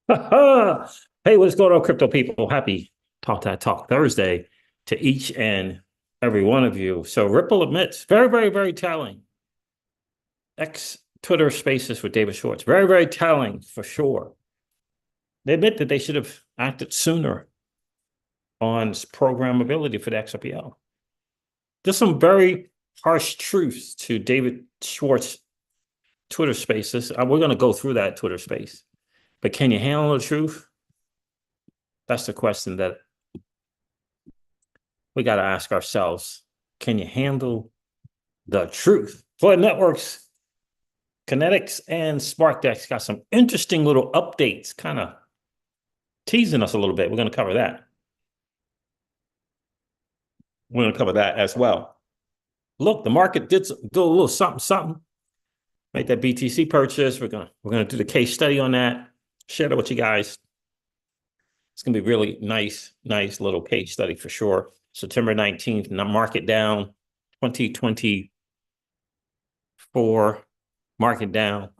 Hey, what's going on, crypto people? Happy Talk Thursday to each and every one of you. So Ripple admits, very, very, very telling. X Twitter Spaces with David Schwartz, very, very telling for sure. They admit that they should have acted sooner on programmability for the XRPL. There's some very harsh truths to David Schwartz Twitter Spaces. We're going to go through that Twitter space, but can you handle the truth? That's the question that we got to ask ourselves. Can you handle the truth? Flood Networks, Kinetics, and SparkDex got some interesting little updates, kind of teasing us a little bit. We're going to cover that. We're going to cover that as well. Look, the market did do a little something. Make that BTC purchase. We're gonna do the case study on that. Share that with you guys. It's gonna be really nice little case study for sure. September 19th, market down, 2024, market down.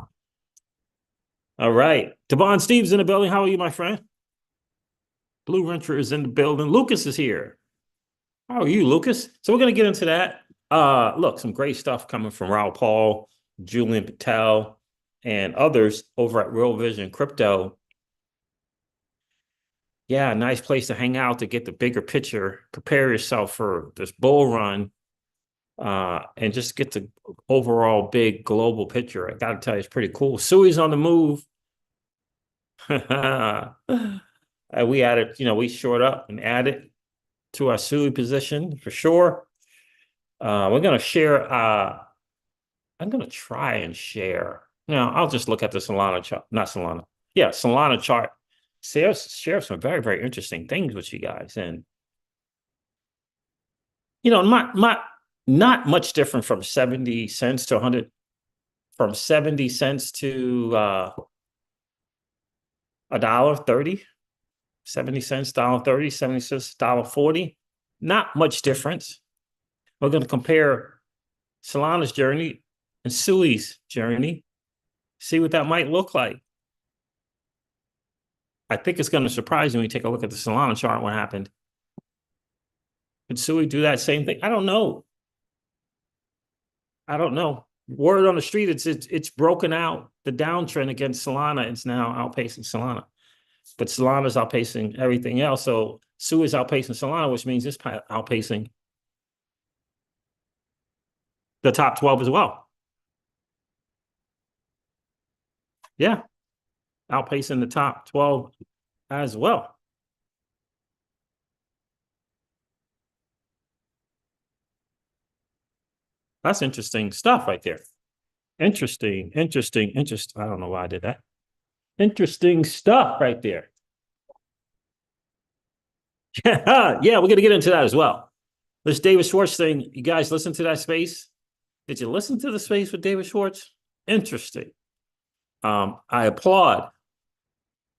All right. Devon Steve's in the building. How are you, my friend? Blue Renter is in the building. Lucas is here. How are you, Lucas? So we're gonna get into that. Look, some great stuff coming from Raul Paul, Julian Patel, and others over at Real Vision Crypto. Yeah, nice place to hang out to get the bigger picture, prepare yourself for this bull run, and just get the overall big global picture. I got to tell you, it's pretty cool. Sui's on the move. We added, we short up and added to our Sui position for sure. We're going to share, I'm going to try and share. I'll just look at the Solana chart, not Solana. Yeah, Solana chart. Share some very, very interesting things with you guys. And, not much different from 70 cents to 100, from 70 cents to $1.30, 70 cents, $1.30, 70 cents, $1.40. Not much difference. We're going to compare Solana's journey and Sui's journey, see what that might look like. I think it's going to surprise you when you take a look at the Solana chart, what happened. Could Sui do that same thing? I don't know. Word on the street, it's broken out. The downtrend against Solana is now outpacing Solana. But Solana's outpacing everything else. So Sui is outpacing Solana, which means it's outpacing the top 12 as well. Yeah, outpacing the top 12 as well. That's interesting stuff right there. Interesting. I don't know why I did that. Interesting stuff right there. Yeah, we're going to get into that as well. This David Schwartz thing, you guys listen to that space? Did you listen to the space with David Schwartz? Interesting. I applaud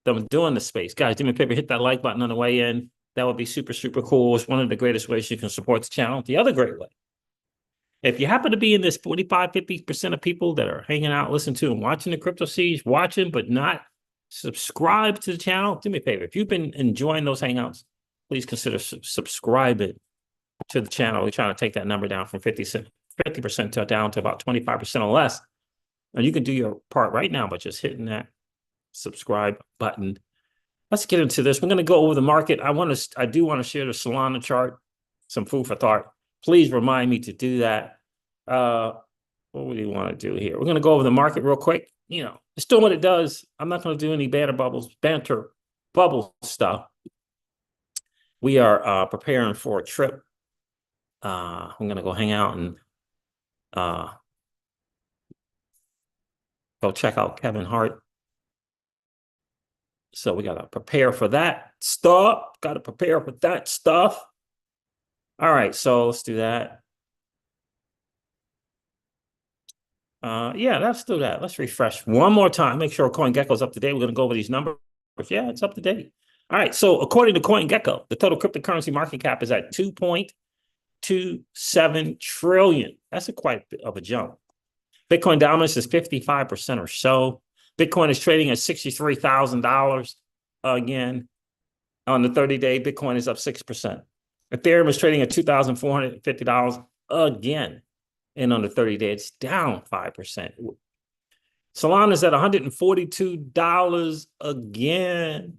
them doing the space. Guys, do me a favor, hit that like button on the way in. That would be super, super cool. It's one of the greatest ways you can support the channel. The other great way, if you happen to be in this 45, 50% of people that are hanging out, listening to and watching the Crypto Siege, watching but not subscribe to the channel, do me a favor. If you've been enjoying those hangouts, please consider subscribing to the channel. We're trying to take that number down from 50% to down to about 25% or less. And you can do your part right now by just hitting that subscribe button. Let's get into this. We're going to go over the market. I do want to share the Solana chart, some food for thought. Please remind me to do that. What do you want to do here? We're going to go over the market real quick. It's doing what it does. I'm not going to do any banter bubble stuff. We are preparing for a trip. I'm going to go hang out and go check out Kevin Hart. So we got to prepare for that stuff. All right, so let's do that. Yeah, let's do that. Let's refresh one more time. Make sure CoinGecko's up to date. We're going to go over these numbers. Yeah, it's up to date. All right, so according to CoinGecko, the total cryptocurrency market cap is at 2.27 trillion. That's quite a bit of a jump. Bitcoin dominance is 55% or so. Bitcoin is trading at $63,000 again. On the 30-day, Bitcoin is up 6%. Ethereum is trading at $2,450 again. And on the 30-day, it's down 5%. Solana is at $142 again.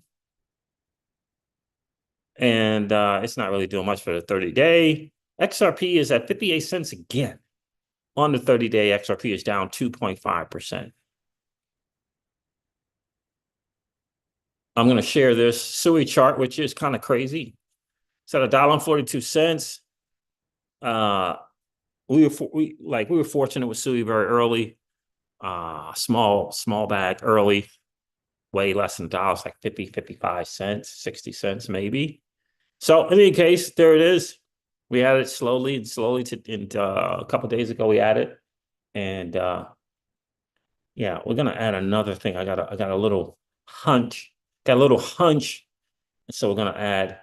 And it's not really doing much for the 30-day. XRP is at 58 cents again. On the 30-day, XRP is down 2.5%. I'm going to share this Sui chart, which is kind of crazy. It's at $1.42. We were fortunate with Sui very early. Small bag early, way less than $1, like 50, 55 cents, 60 cents maybe. So in any case, there it is. We added slowly a couple of days ago we added. And yeah, we're gonna add another thing. I got a little hunch. Got a little hunch. So we're gonna add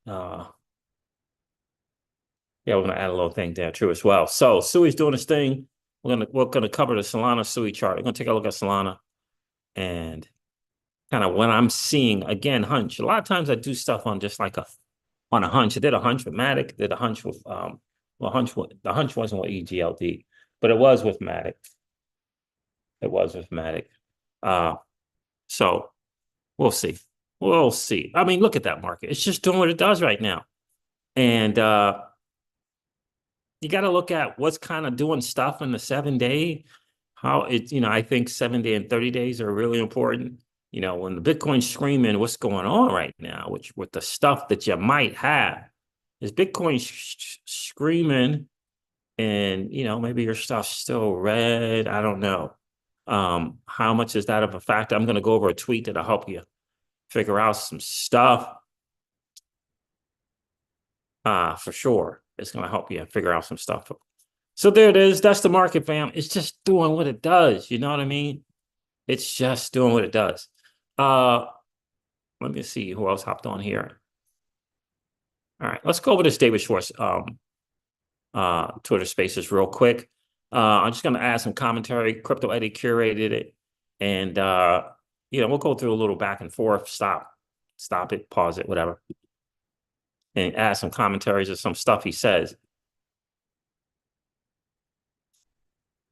we're gonna add a little thing there too as well. So Sui's doing this thing. We're gonna cover the Solana Sui chart. We're gonna take a look at Solana and kind of what I'm seeing again, hunch. A lot of times I do stuff on just like on a hunch. I did a hunch with Matic, did a hunch with the hunch wasn't with EGLD, but it was with Matic. It was with Matic. So we'll see. We'll see. I mean, look at that market. It's just doing what it does right now. And you got to look at what's kind of doing stuff in the 7-day. How it, I think 7-day and 30 days are really important. When the Bitcoin's screaming, what's going on right now, which with the stuff that you might have, is Bitcoin screaming, and maybe your stuff's still red. I don't know. How much is that of a factor? I'm going to go over a tweet that'll help you figure out some stuff. For sure, it's going to help you figure out some stuff. So there it is. That's the market, fam. It's just doing what it does. You know what I mean? It's just doing what it does. Let me see who else hopped on here. All right, let's go over this David Schwartz Twitter Spaces real quick. I'm just going to add some commentary. Crypto Eddie curated it, and we'll go through a little back and forth. Stop it, pause it, whatever, and add some commentaries or some stuff he says.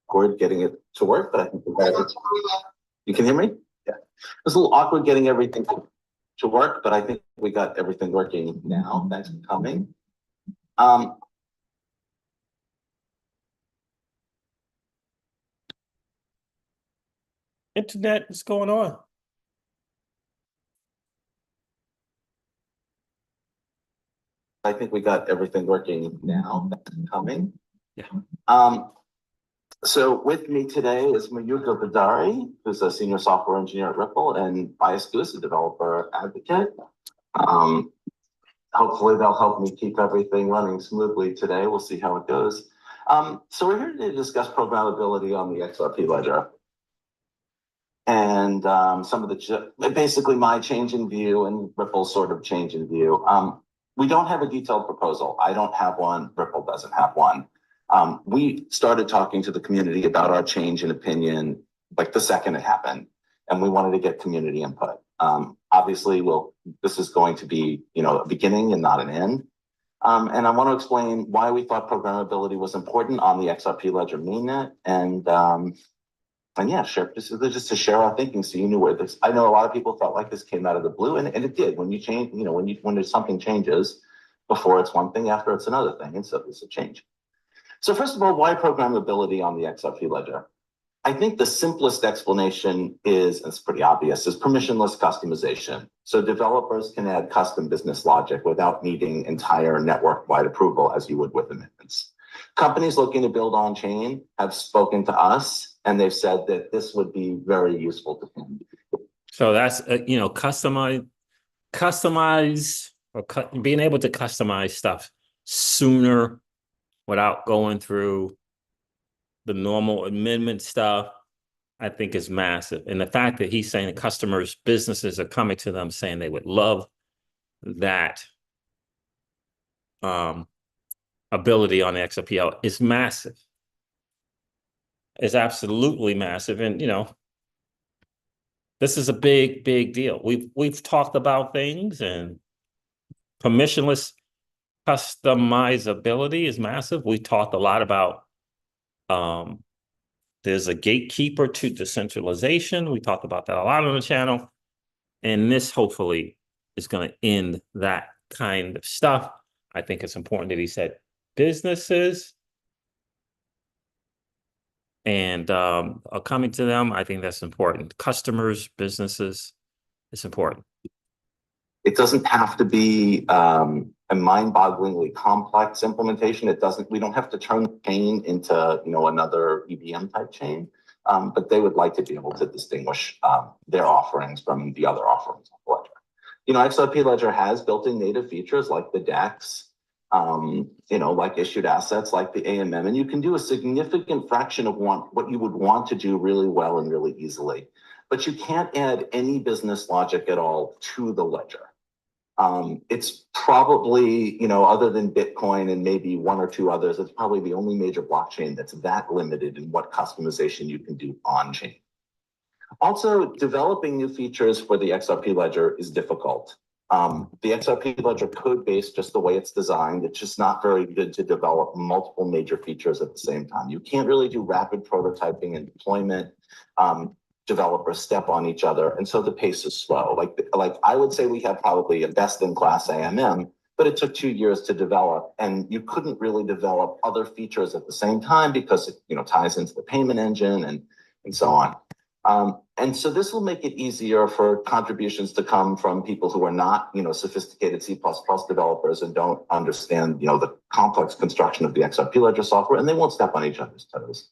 Awkward getting it to work, but I think we got it. You can hear me? Yeah. It's a little awkward getting everything to work, but I think we got everything working now. Thanks for coming. Internet, what's going on? I think we got everything working now. Thanks for coming. Yeah. So with me today is Mayuka Vidari, who's a senior software engineer at Ripple, and Bias Goose, a developer advocate. Hopefully they'll help me keep everything running smoothly today. We'll see how it goes. So we're here to discuss programmability on the XRP ledger. And some of basically my change in view and Ripple's sort of change in view. We don't have a detailed proposal. I don't have one. Ripple doesn't have one. We started talking to the community about our change in opinion like the second it happened, and we wanted to get community input. Obviously, this is going to be a beginning and not an end. And I want to explain why we thought programmability was important on the XRP ledger mainnet, and yeah, just to share our thinking, so you knew where this. I know a lot of people felt like this came out of the blue, and it did. When you change, when there's something changes, before it's one thing, after it's another thing, and so it's a change. So first of all, why programmability on the XRP ledger? I think the simplest explanation is, and it's pretty obvious, is permissionless customization. So developers can add custom business logic without needing entire network-wide approval as you would with amendments. Companies looking to build on-chain have spoken to us, and they've said that this would be very useful to them. So that's, customize or being able to customize stuff sooner without going through the normal amendment stuff, I think is massive. And the fact that he's saying that businesses are coming to them saying they would love that ability on the XRPL is massive. It's absolutely massive. And, This is a big, big deal. We've talked about things, and permissionless customizability is massive. We talked a lot about there's a gatekeeper to decentralization. We talked about that a lot on the channel. And this hopefully is going to end that kind of stuff. I think it's important that he said businesses and are coming to them. I think that's important. Customers, businesses, it's important. It doesn't have to be a mind-bogglingly complex implementation. We don't have to turn the chain into, another EVM type chain. But they would like to be able to distinguish their offerings from the other offerings of Ledger. XRP Ledger has built-in native features like the DEX, like issued assets, like the AMM, and you can do a significant fraction of what you would want to do really well and really easily. But you can't add any business logic at all to the ledger. It's probably, other than Bitcoin and maybe one or two others, it's probably the only major blockchain that's that limited in what customization you can do on-chain. Also, developing new features for the XRP ledger is difficult. The XRP ledger code base, just the way it's designed, it's just not very good to develop multiple major features at the same time. You can't really do rapid prototyping and deployment. Developers step on each other, and so the pace is slow. Like I would say we have probably a best-in-class AMM, but it took 2 years to develop, and you couldn't really develop other features at the same time because it ties into the payment engine and so on. And so this will make it easier for contributions to come from people who are not sophisticated C++ developers and don't understand the complex construction of the XRP ledger software, and they won't step on each other's toes.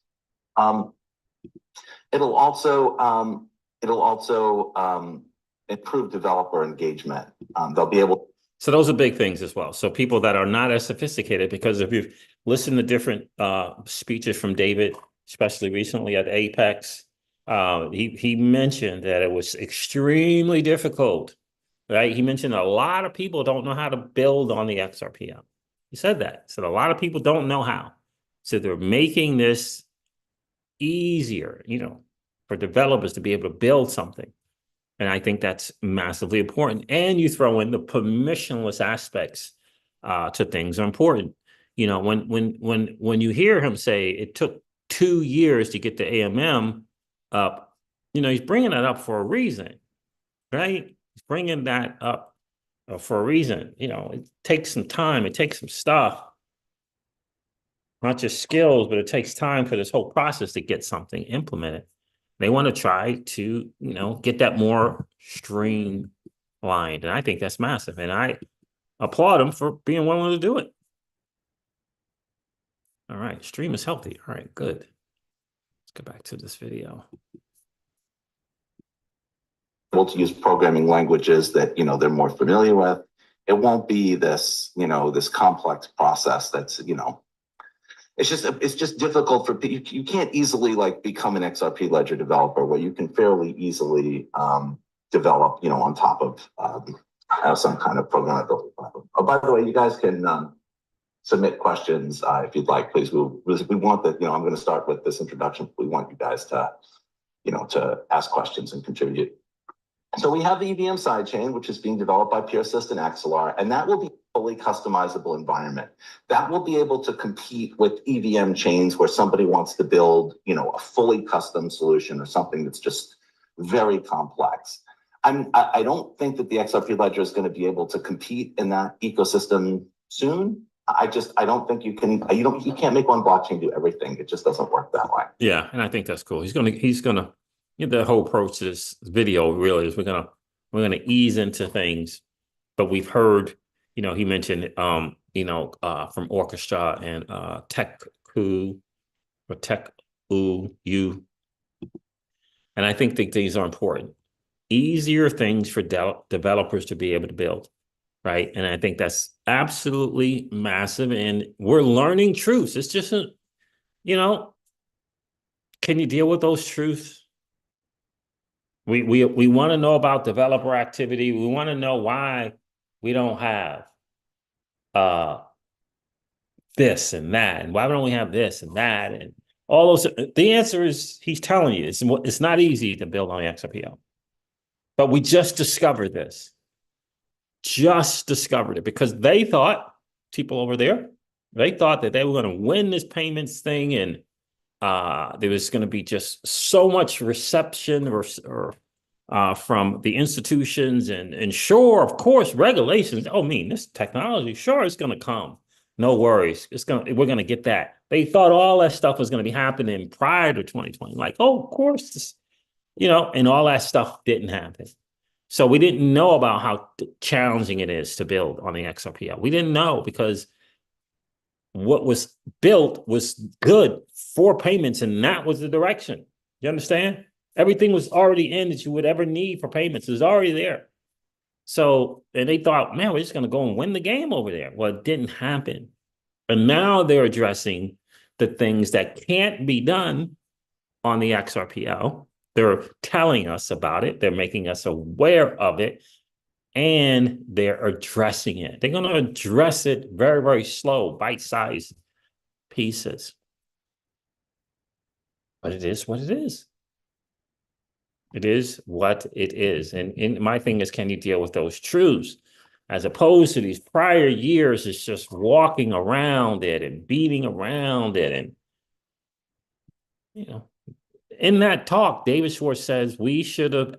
It'll also improve developer engagement. They'll be able. So those are big things as well. So people that are not as sophisticated, because if you've listened to different speeches from David, especially recently at Apex, he mentioned that it was extremely difficult, right? He mentioned a lot of people don't know how to build on the XRPL. He said that. He said a lot of people don't know how. So they're making this easier, for developers to be able to build something. And I think that's massively important. And you throw in the permissionless aspects to things are important. When you hear him say it took 2 years to get the AMM up, he's bringing that up for a reason, right? He's bringing that up for a reason. It takes some time. It takes some stuff. Not just skills, but it takes time for this whole process to get something implemented. They want to try to, get that more streamlined. And I think that's massive. And I applaud them for being willing to do it. All right. Stream is healthy. All right, good. Let's go back to this video. Able to use programming languages that, they're more familiar with. It won't be this, this complex process that's, it's just difficult for people. You can't easily become an XRP ledger developer where you can fairly easily develop, on top of some kind of programmability platform. Oh, by the way, you guys can submit questions if you'd like, please. We want that. I'm going to start with this introduction. We want you guys to, to ask questions and contribute. So we have the EVM sidechain, which is being developed by PeerSys and Axelar, and that will be a fully customizable environment. That will be able to compete with EVM chains where somebody wants to build, a fully custom solution or something that's just very complex. I don't think that the XRP ledger is going to be able to compete in that ecosystem soon. I don't think you can't make one blockchain do everything. It just doesn't work that way. Yeah, and I think that's cool. He's gonna. The whole approach to this video really is we're gonna ease into things, but we've heard, he mentioned, from Orchestra and TechU or TechU, and I think these are important. Easier things for developers to be able to build, right? And I think that's absolutely massive, and we're learning truths. It's just, can you deal with those truths? We want to know about developer activity. We want to know why we don't have this and that, and why don't we have this and that, and all those. The answer is he's telling you it's not easy to build on XRPL. But we just discovered this. Just discovered it because they thought, people over there, they thought that they were going to win this payments thing, and there was going to be just so much reception from the institutions, and sure, of course, regulations. Oh, this technology, sure, it's going to come. No worries, we're going to get that. They thought all that stuff was going to be happening prior to 2020. Like, oh, of course, and all that stuff didn't happen. So we didn't know about how challenging it is to build on the XRPL. We didn't know because what was built was good for payments, and that was the direction. You understand? Everything was already in that you would ever need for payments. It was already there. So, and they thought, man, we're just going to go and win the game over there. Well, it didn't happen. And now they're addressing the things that can't be done on the XRPL. They're telling us about it. They're making us aware of it, and they're addressing it. They're going to address it very, very slow, bite-sized pieces. But it is what it is. It is what it is. And my thing is, can you deal with those truths? As opposed to these prior years, it's just walking around it and beating around it. And, in that talk, David Schwartz says we should have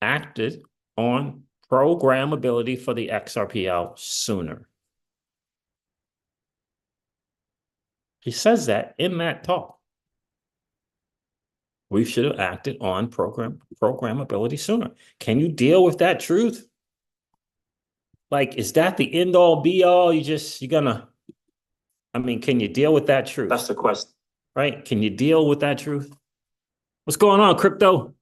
acted on programmability for the XRPL sooner. He says that in that talk. We should have acted on programmability sooner. Can you deal with that truth? Like, is that the end all be all? Can you deal with that truth? That's the question. Right? Can you deal with that truth? What's going on, crypto?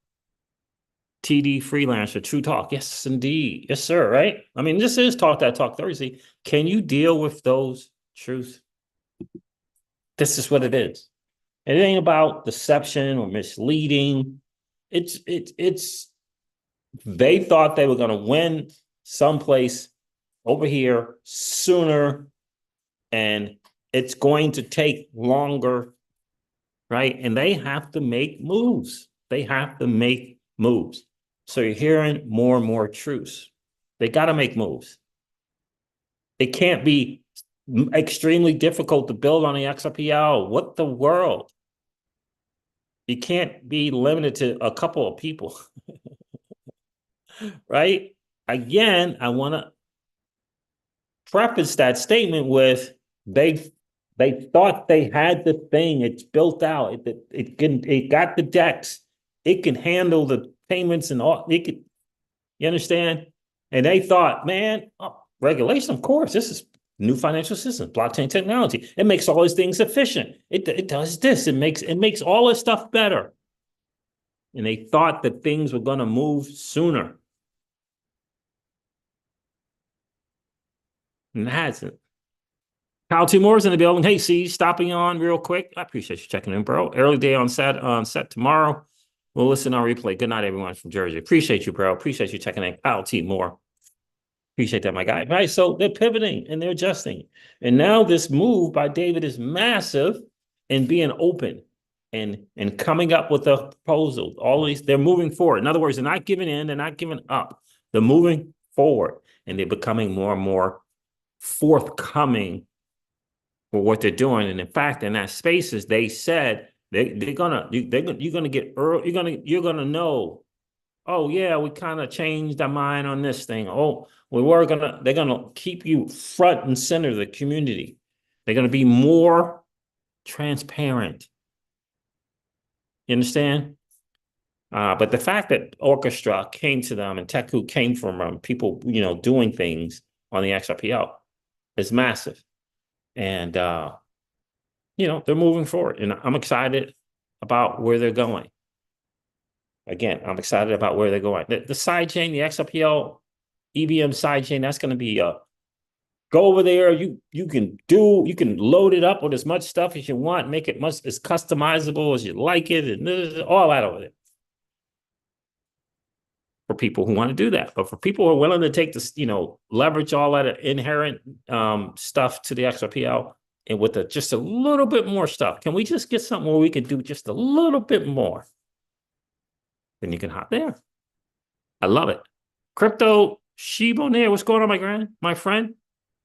TD Freelancer, True Talk. Yes, indeed. Yes, sir. Right? This is Talk That Talk Thursday. Can you deal with those truths? This is what it is. It ain't about deception or misleading. They thought they were going to win someplace over here sooner, and it's going to take longer, right? And they have to make moves. They have to make moves. So you're hearing more and more truths. They got to make moves. It can't be extremely difficult to build on the XRPL. What the world? You can't be limited to a couple of people, right? Again, I want to preface that statement with they thought they had the thing. It's built out. It got the DEX. It can handle the payments and all. You understand? And they thought, man, regulation, of course, this is new financial systems, blockchain technology. It makes all these things efficient. It does this. It makes all this stuff better. And they thought that things were going to move sooner. And it hasn't. Kyle Timor's in the building. Hey, C, stopping on real quick. I appreciate you checking in, bro. Early day on set tomorrow. We'll listen on replay. Good night, everyone from Jersey. Appreciate you, bro. Appreciate you checking in. Kyle Timor. Appreciate that, my guy. Right, so they're pivoting and they're adjusting. And now this move by David is massive in being open and coming up with a proposal. All these, they're moving forward. In other words, they're not giving in, they're not giving up. They're moving forward, and they're becoming more and more forthcoming for what they're doing. And in fact, in that spaces, they said you're gonna know, oh yeah, we kind of changed our mind on this thing. Oh, they're gonna keep you front and center of the community. They're gonna be more transparent. You understand? But the fact that Orchestra came to them and Teku came from people, doing things on the XRPL is massive. And, they're moving forward. And I'm excited about where they're going. Again, I'm excited about where they're going. The sidechain, the XRPL EVM sidechain, that's going to be go over there. You can load it up with as much stuff as you want, make it as customizable as you like it, and all that over there. For people who want to do that. But for people who are willing to take this, leverage all that inherent stuff to the XRPL and with just a little bit more stuff, can we just get something where we can do just a little bit more? Then you can hop there. I love it. Crypto Shibonere, what's going on, my friend?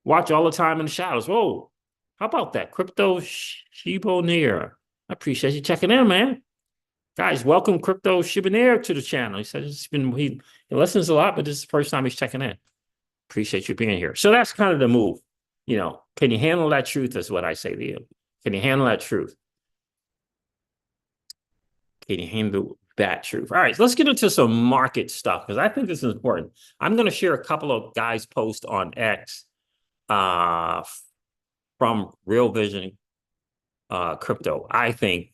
Watch all the time in the shadows. Whoa, how about that? Crypto Shibonere. I appreciate you checking in, man. Guys, welcome Crypto Shibonere to the channel. He said he listens a lot, but this is the first time he's checking in. Appreciate you being here. So that's kind of the move. Can you handle that truth is what I say to you. Can you handle that truth? Can you handle that truth? All right, let's get into some market stuff because I think this is important. I'm going to share a couple of guys' posts on X from Real Vision Crypto. I think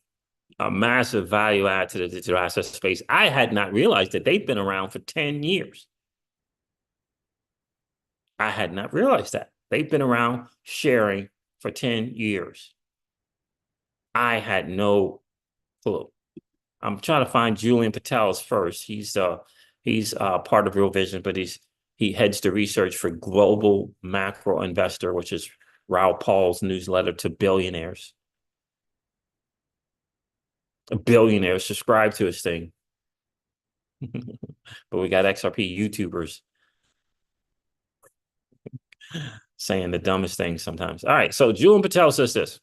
a massive value add to the digital asset space. I had not realized that they've been around for 10 years. I had not realized that. They've been around sharing for 10 years. I had no clue. I'm trying to find Julian Patel's first. He's part of Real Vision, but he heads the research for Global Macro Investor, which is Raoul Paul's newsletter to billionaires. Billionaires subscribe to his thing. But we got XRP YouTubers saying the dumbest things sometimes. All right, so Julian Patel says this.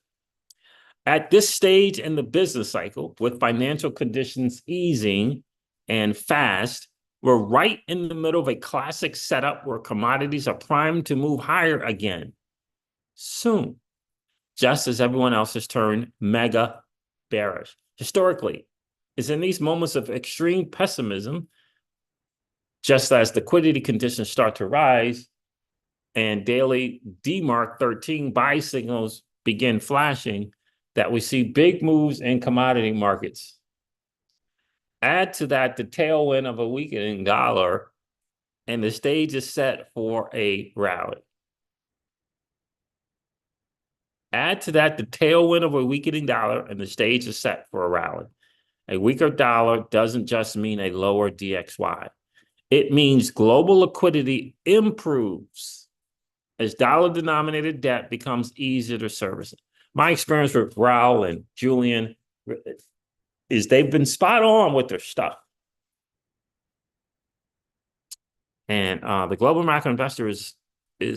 At this stage in the business cycle, with financial conditions easing and fast, we're right in the middle of a classic setup where commodities are primed to move higher again soon, just as everyone else has turned mega bearish. Historically, it's in these moments of extreme pessimism, just as liquidity conditions start to rise and daily DMARC 13 buy signals begin flashing, that we see big moves in commodity markets. Add to that the tailwind of a weakening dollar, and the stage is set for a rally. Add to that the tailwind of a weakening dollar, and the stage is set for a rally. A weaker dollar doesn't just mean a lower DXY. It means global liquidity improves as dollar-denominated debt becomes easier to service. My experience with Raoul and Julian is they've been spot on with their stuff. And the global macro investor is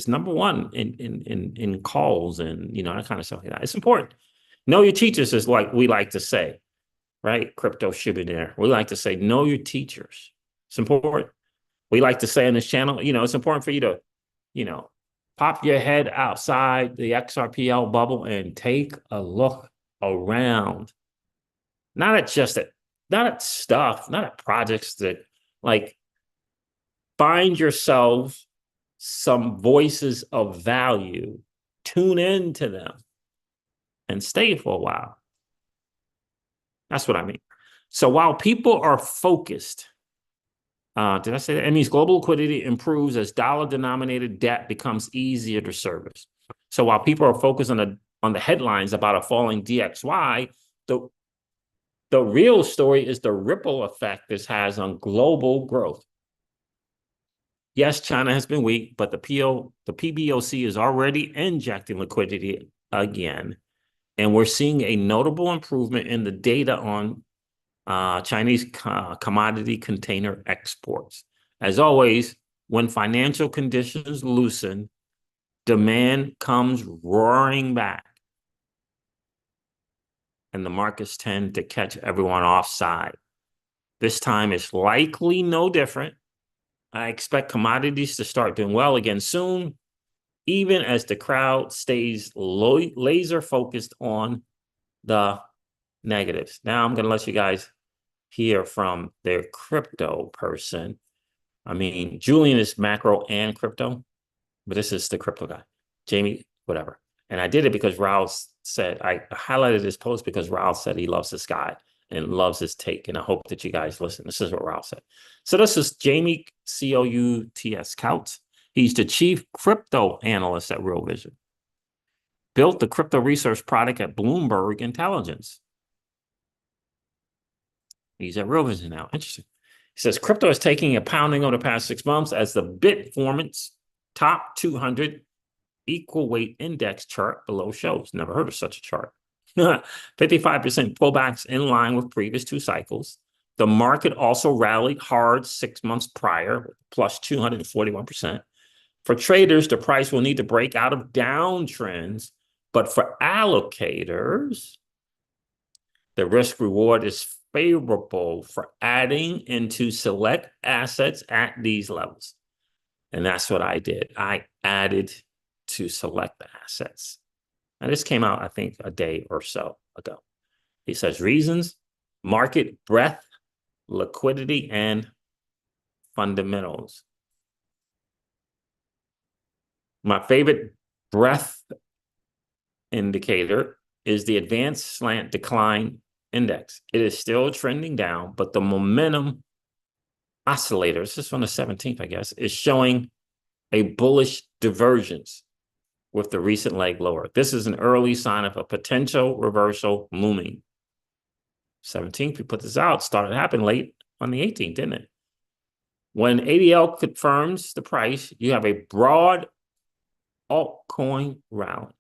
number one in calls and that kind of stuff like that. It's important. Know your teachers is like we like to say, right? Crypto Shibonere. We like to say, know your teachers. It's important. We like to say on this channel, it's important for you to, pop your head outside the XRPL bubble and take a look around. Not at stuff, not at projects that find yourself some voices of value, tune into them, and stay for a while. That's what I mean. So while people are focused, did I say that? It means global liquidity improves as dollar-denominated debt becomes easier to service. So while people are focused on the headlines about a falling DXY, the real story is the ripple effect this has on global growth. Yes, China has been weak, but the PBOC is already injecting liquidity again, and we're seeing a notable improvement in the data on Chinese commodity container exports. As always, when financial conditions loosen, demand comes roaring back, and the markets tend to catch everyone offside. This time it's likely no different. I expect commodities to start doing well again soon, even as the crowd stays laser focused on the negatives. Now I'm going to let you guys hear from their crypto person. I mean, Julian is macro and crypto, but this is the crypto guy, Jamie, whatever. And I did it because Raoul said, I highlighted this post because Raoul said he loves this guy and loves his take. And I hope that you guys listen. This is what Raoul said. So this is Jamie Couts. He's the chief crypto analyst at Real Vision. Built the crypto research product at Bloomberg Intelligence. He's at Real Vision now. Interesting. He says crypto is taking a pounding over the past 6 months as the Bitformance top 200 equal weight index chart below shows. Never heard of such a chart. 55% pullbacks in line with previous 2 cycles. The market also rallied hard 6 months prior, plus 241%. For traders, the price will need to break out of downtrends, but for allocators, the risk reward is favorable for adding into select assets at these levels. And that's what I did. I added to select assets. And this came out, I think, a day or so ago. He says reasons: market breadth, liquidity, and fundamentals. My favorite breadth indicator is the advanced slant decline index. It is still trending down, but the momentum oscillator, this is on the 17th, I guess, is showing a bullish divergence with the recent leg lower. This is an early sign of a potential reversal looming. 17th, we put this out, started happening late on the 18th, didn't it? When ADL confirms the price, you have a broad altcoin rally.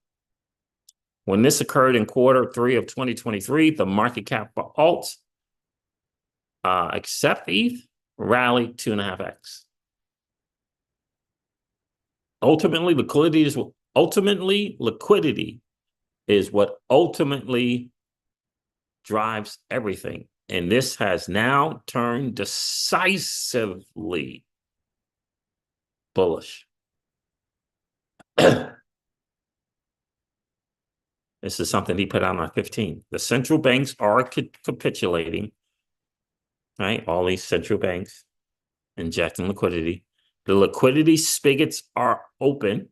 When this occurred in Q3 of 2023, the market cap for alts, except ETH, rallied 2.5x. Ultimately, liquidity is what ultimately drives everything. And this has now turned decisively bullish. This is something he put out on 15. The central banks are capitulating, right? All these central banks injecting liquidity. The liquidity spigots are opening,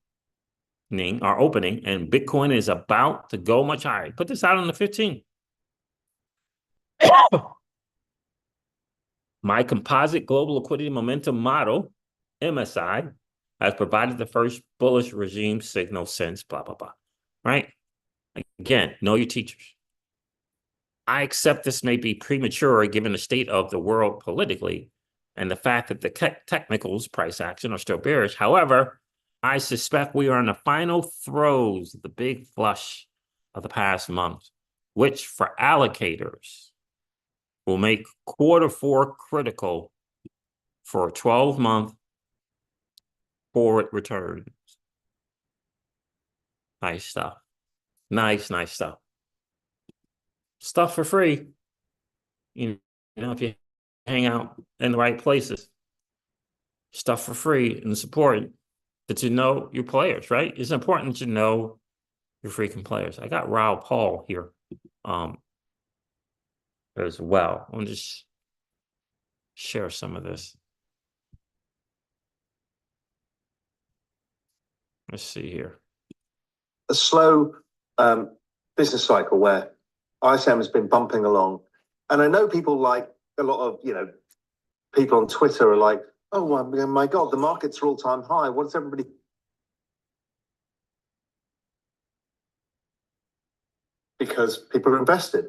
and Bitcoin is about to go much higher. Put this out on the 15. My composite global liquidity momentum model, MSI, has provided the first bullish regime signal since blah, blah, blah, right? Again, know your teachers. I accept this may be premature given the state of the world politically and the fact that the technicals, price action, are still bearish. However, I suspect we are in the final throes of the big flush of the past month, which for allocators will make Q4 critical for a 12-month forward returns. Nice stuff. Nice stuff. Stuff for free. You know, if you hang out in the right places. Stuff for free and support that you know your players, right? It's important to know your freaking players. I got Raoul Paul here as well. I'll just share some of this. Let's see here. A slow business cycle where ISM has been bumping along. And I know people like a lot of, people on Twitter are like, oh my God, the markets are all-time high. What does everybody... Because people are invested.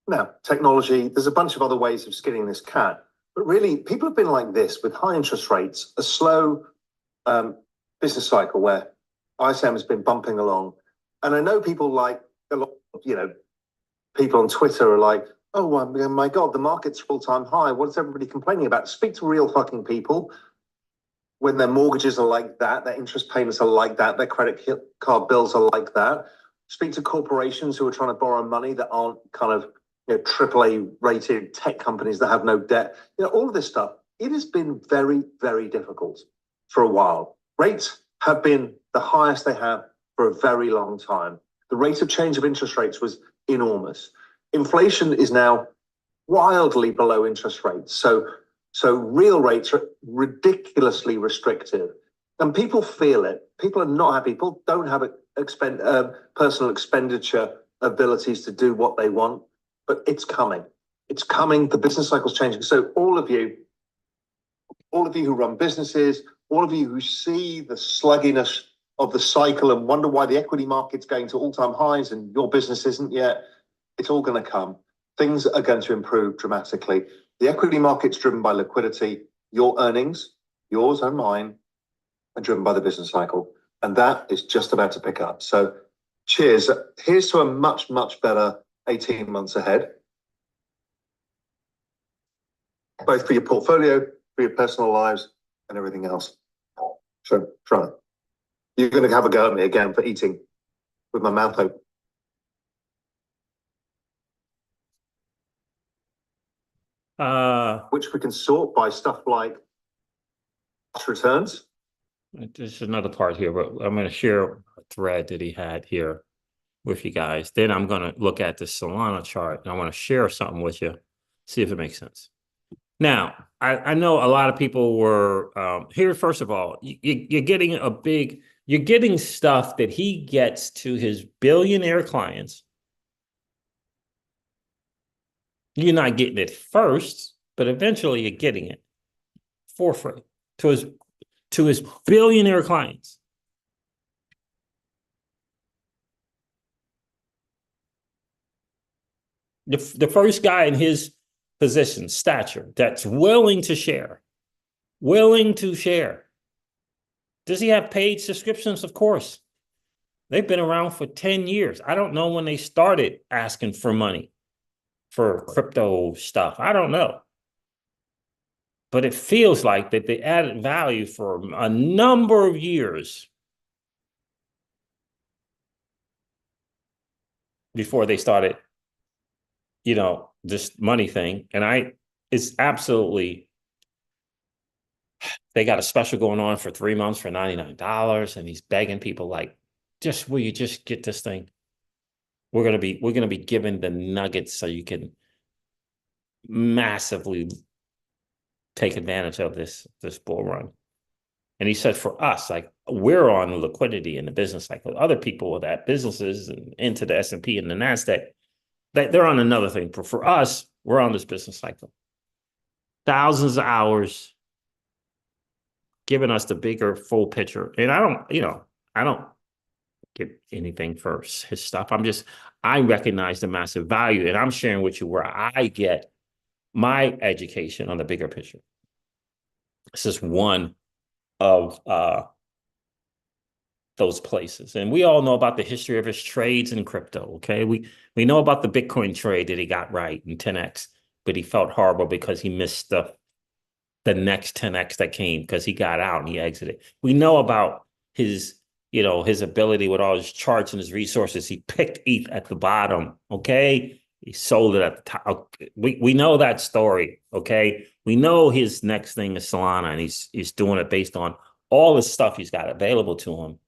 Now, technology, there's a bunch of other ways of skinning this cat. But really, people have been like this with high interest rates, a slow business cycle where ISM has been bumping along. And I know people like a lot of, people on Twitter are like, oh my God, the market's all-time high. What is everybody complaining about? Speak to real fucking people when their mortgages are like that, their interest payments are like that, their credit card bills are like that. Speak to corporations who are trying to borrow money that aren't kind of, AAA rated tech companies that have no debt. All of this stuff. It has been very, very difficult for a while. Rates have been the highest they have for a very long time. The rate of change of interest rates was enormous. Inflation is now wildly below interest rates. So real rates are ridiculously restrictive. And people feel it. People are not happy. People don't have personal expenditure abilities to do what they want. But it's coming. It's coming. The business cycle's changing. So all of you who run businesses, all of you who see the sluggishness of the cycle and wonder why the equity market's going to all-time highs and your business isn't yet, it's all going to come. Things are going to improve dramatically. The equity market's driven by liquidity. Your earnings, yours and mine, are driven by the business cycle. And that is just about to pick up. So cheers. Here's to a much, much better 18 months ahead. both for your portfolio, for your personal lives, and everything else. So try it. You're going to have a go at me again for eating with my mouth open. Which we can sort by stuff like returns. There's another part here, but I'm going to share a thread that he had here with you guys. Then I'm going to look at the Solana chart and I want to share something with you, see if it makes sense. Now, I know a lot of people were here. First of all, you're getting stuff that he gets to his billionaire clients. You're not getting it first, but eventually you're getting it for free to his billionaire clients. The first guy in his position, stature, that's willing to share. Does he have paid subscriptions? Of course. They've been around for 10 years. I don't know when they started asking for money for crypto stuff. I don't know. But it feels like that they added value for a number of years before they started, this money thing. And it's absolutely, they got a special going on for 3 months for $99. And he's begging people like, will you just get this thing? We're going to be given the nuggets so you can massively take advantage of this bull run. And he said for us, like, we're on liquidity in the business cycle. Other people that businesses and into the S&P and the NASDAQ, they're on another thing. But for us, we're on this business cycle. Thousands of hours giving us the bigger full picture. And I don't get anything for his stuff. I recognize the massive value, and I'm sharing with you where I get my education on the bigger picture. This is one of those places. And we all know about the history of his trades in crypto, okay? We know about the Bitcoin trade that he got right in 10x, but he felt horrible because he missed the next 10x that came because he got out and he exited. We know about his ability with all his charts and his resources. He picked ETH at the bottom, okay? He sold it at the top. We know that story, okay? We know his next thing is Solana, and he's doing it based on all the stuff he's got available to him,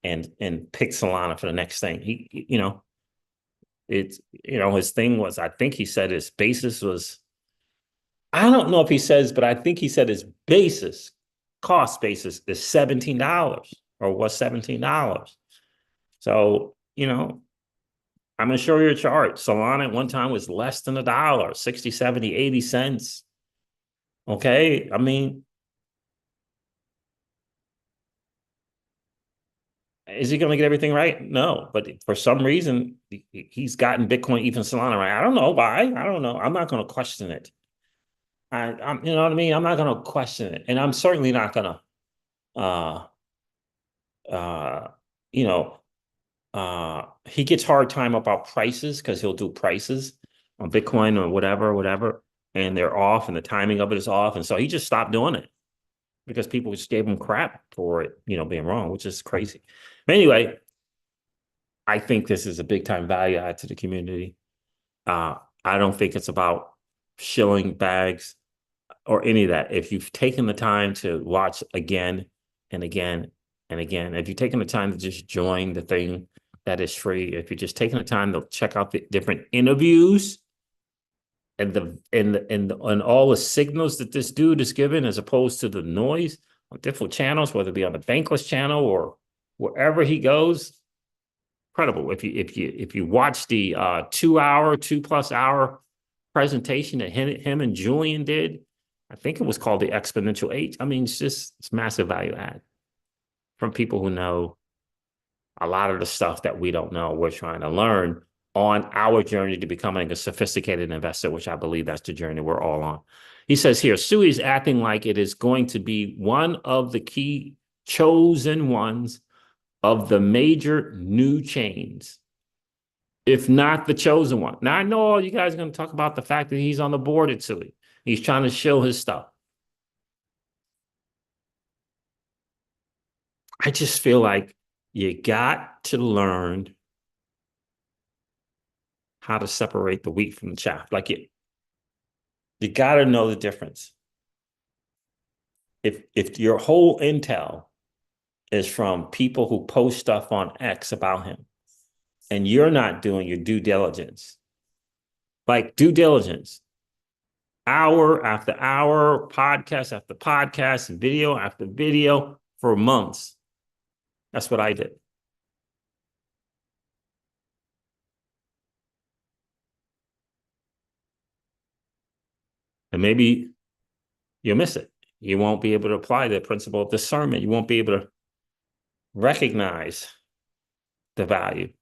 and picked Solana for the next thing. His thing was, I think he said his basis was, I don't know if he says, but I think he said his cost basis is $17 or was $17. So, I'm going to show you a chart. Solana at one time was less than $1, 60, 70, 80 cents. Okay. I mean, is he going to get everything right? No, but for some reason, he's gotten Bitcoin, even Solana right. I don't know why. I don't know. I'm not going to question it. I'm, you know what I mean? I'm not going to question it. And I'm certainly not going to, he gets hard time about prices because he'll do prices on Bitcoin or whatever, and they're off and the timing of it is off. And so he just stopped doing it because people just gave him crap for it, being wrong, which is crazy. But anyway, I think this is a big time value add to the community. I don't think it's about shilling bags or any of that. If you've taken the time to watch again and again and again, if you've taken the time to just join the thing that is free, if you're just taking the time to check out the different interviews and all the signals that this dude is giving, as opposed to the noise on different channels, whether it be on the Bankless channel or wherever he goes, incredible. If you watch the 2+ hour presentation that him and Julian did, I think it was called the Exponential 8. I mean, it's massive value add from people who know a lot of the stuff that we don't know. We're trying to learn on our journey to becoming a sophisticated investor, which I believe that's the journey we're all on. He says here, Sui is acting like it is going to be one of the key chosen ones of the major new chains, if not the chosen one. Now, I know all you guys are going to talk about the fact that he's on the board at Sui. He's trying to show his stuff. I just feel like you got to learn how to separate the wheat from the chaff. Like you got to know the difference. If your whole intel is from people who post stuff on X about him, and you're not doing your due diligence, like due diligence, hour after hour, podcast after podcast, and video after video for months. That's what I did. And maybe you'll miss it. You won't be able to apply the principle of discernment. You won't be able to recognize the value.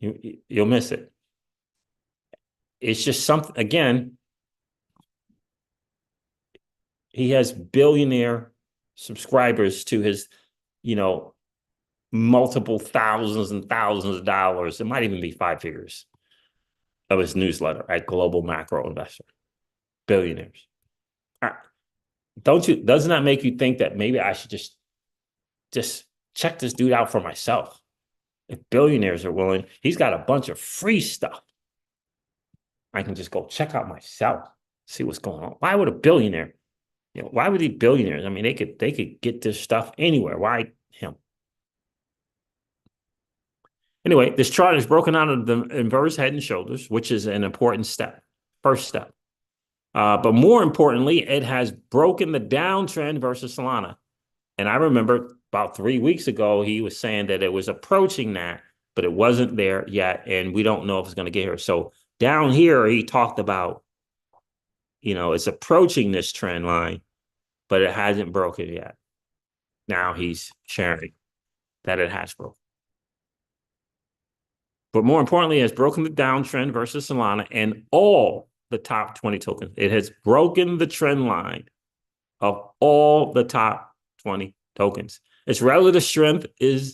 You'll miss it. It's just something, again, he has billionaire subscribers to his, multiple thousands and thousands of dollars. It might even be 5 figures of his newsletter at Global Macro Investor. Billionaires. Doesn't that make you think that maybe I should just check this dude out for myself? If billionaires are willing, he's got a bunch of free stuff. I can just go check out myself, see what's going on. Why would a billionaire, why would he billionaires? I mean, they could get this stuff anywhere. Why him? Anyway, this chart is broken out of the inverse head and shoulders, which is an important step, first step. But more importantly, it has broken the downtrend versus Solana. And I remember about 3 weeks ago, he was saying that it was approaching that, but it wasn't there yet. And we don't know if it's going to get here. So down here, he talked about, it's approaching this trend line, but it hasn't broken yet. Now he's sharing that it has broken. But more importantly, it has broken the downtrend versus Solana and all the top 20 tokens. It has broken the trend line of all the top 20 tokens. Its relative strength in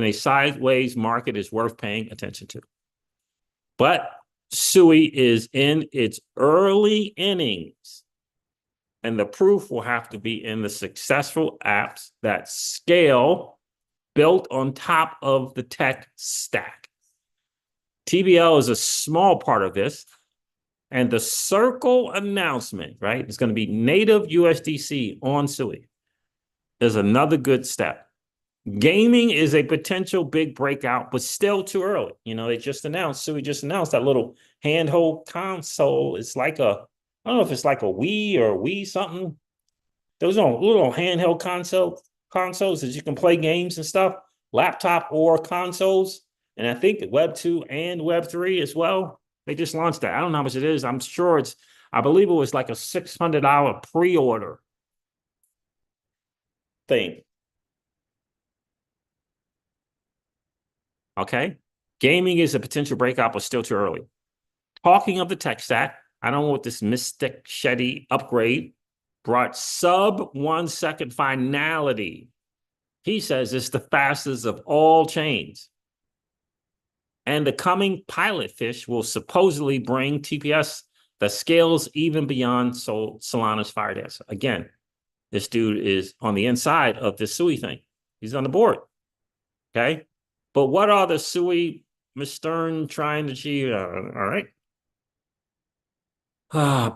a sideways market is worth paying attention to. But Sui is in its early innings, and the proof will have to be in the successful apps that scale built on top of the tech stack. TBL is a small part of this, and the Circle announcement, right, is going to be native USDC on Sui. Is another good step. Gaming is a potential big breakout, but still too early. They just announced, Sui just announced that little handheld console. It's like I don't know if it's like a Wii or Wii something. Those little handheld consoles that you can play games and stuff, laptop or consoles. And I think Web 2 and Web 3 as well. They just launched that. I don't know how much it is. I'm sure I believe it was like a $600 pre-order thing. Okay. Gaming is a potential breakout, but still too early. Talking of the tech stack, I don't know what this Mystic Shetty upgrade brought sub 1 second finality. He says it's the fastest of all chains. And the coming pilot fish will supposedly bring TPS that scales even beyond Solana's fire dance. Again, this dude is on the inside of this Sui thing. He's on the board. Okay. But what are the Sui Mr. Stern trying to achieve? All right.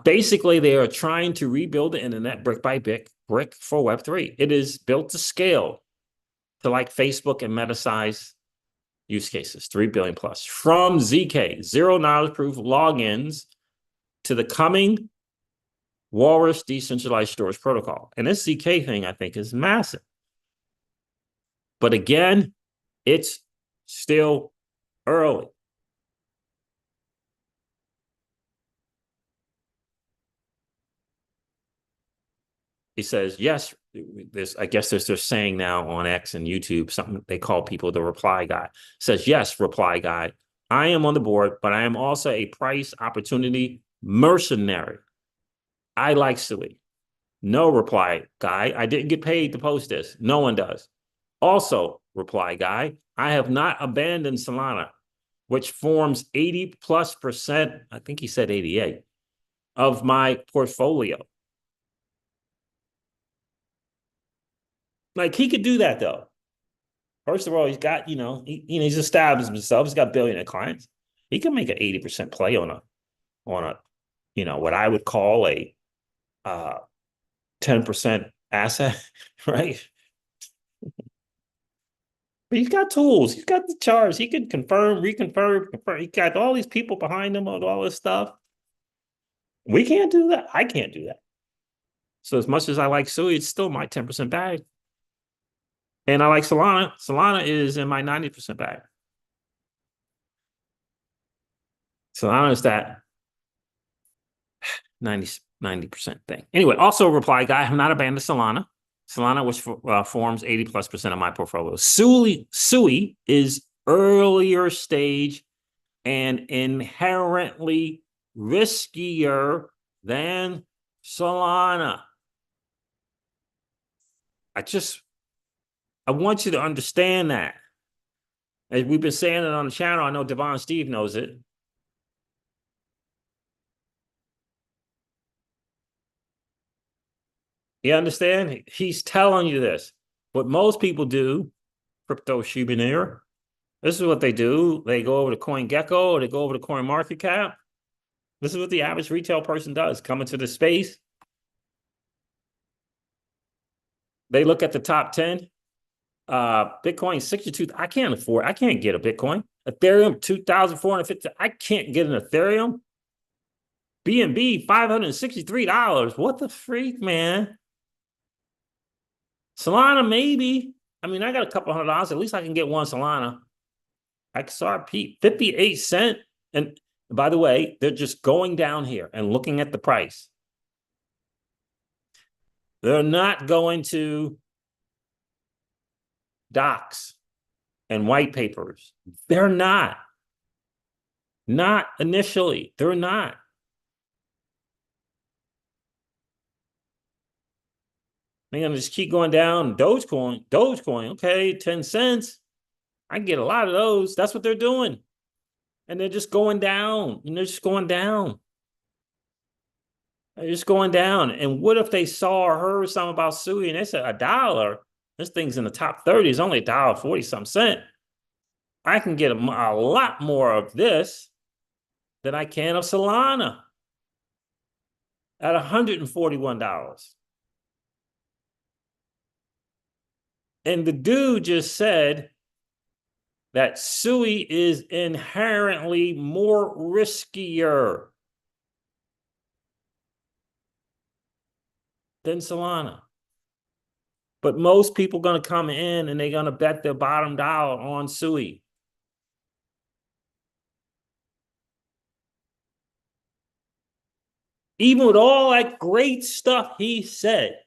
Basically, they are trying to rebuild the internet brick by brick for Web3. It is built to scale to like Facebook and Meta size use cases, 3 billion plus. From ZK, zero knowledge proof logins, to the coming Walrus decentralized storage protocol. And this ZK thing, I think, is massive. But again, it's still early. He says, yes, I guess they're saying now on X and YouTube, something they call people the reply guy. Says, yes, reply guy, I am on the board, but I am also a price opportunity mercenary. I like Sui. No, reply guy, I didn't get paid to post this. No one does. Also, reply guy, I have not abandoned Solana. which forms 80+%, I think he said 88, of my portfolio. Like, he could do that, though. First of all, he's got, he's established himself. He's got billionaire clients. He can make an 80% play on a, what I would call a 10% asset, right? But he's got tools. He's got the charts. He can confirm, reconfirm, confirm. He got all these people behind him on all this stuff. We can't do that. I can't do that. So as much as I like Sui, it's still my 10% bag. And I like Solana. Solana is in my 90% bag. Solana is that 90% thing. Anyway, also reply, guy, I'm not a fan of Solana. Solana, which forms 80+% of my portfolio. Sui is earlier stage and inherently riskier than Solana. I want you to understand that. As we've been saying it on the channel, I know Devon Steve knows it. You understand? He's telling you this. What most people do, crypto souvenir, this is what they do. They go over to CoinGecko or they go over to CoinMarketCap. This is what the average retail person does. Come into the space. They look at the top 10. Bitcoin 62. I can't get a Bitcoin. Ethereum 2,450. I can't get an Ethereum. BNB $563. What the freak, man? Solana, maybe. I mean, I got a couple $100. At least I can get one Solana. XRP 58 cents. And by the way, they're just going down here and looking at the price. They're not going to docs and white papers. They're not. Not initially. They're not. They're going to just keep going down. Dogecoin, okay, 10 cents. I can get a lot of those. That's what they're doing. And they're just going down. And they're just going down. They're just going down. And what if they saw or heard something about Sui and they said $1? This thing's in the top 30. It's only $1.40-something. I can get a lot more of this than I can of Solana at $141. And the dude just said that Sui is inherently more riskier than Solana. But most people are going to come in and they're going to bet their bottom dollar on Sui. Even with all that great stuff he said,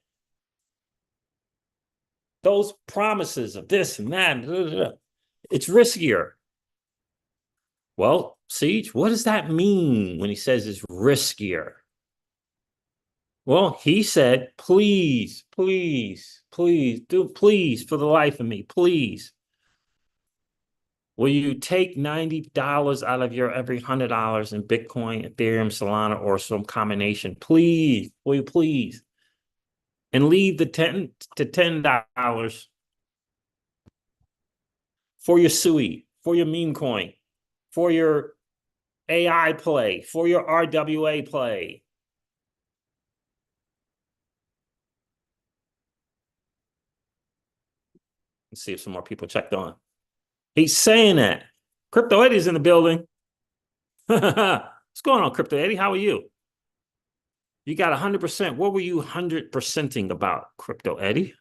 those promises of this and that, it's riskier. Well, Siege, what does that mean when he says it's riskier? Well, he said, please, please, please, please, for the life of me, please. Will you take $90 out of your every $100 in Bitcoin, Ethereum, Solana, or some combination? Please, will you please? And leave the $10 to $10 for your Sui, for your meme coin, for your AI play, for your RWA play. Let's see if some more people checked on. He's saying that. Crypto Eddie's in the building. What's going on, Crypto Eddie? How are you? You got 100%. What were you 100%ing about, Crypto Eddie?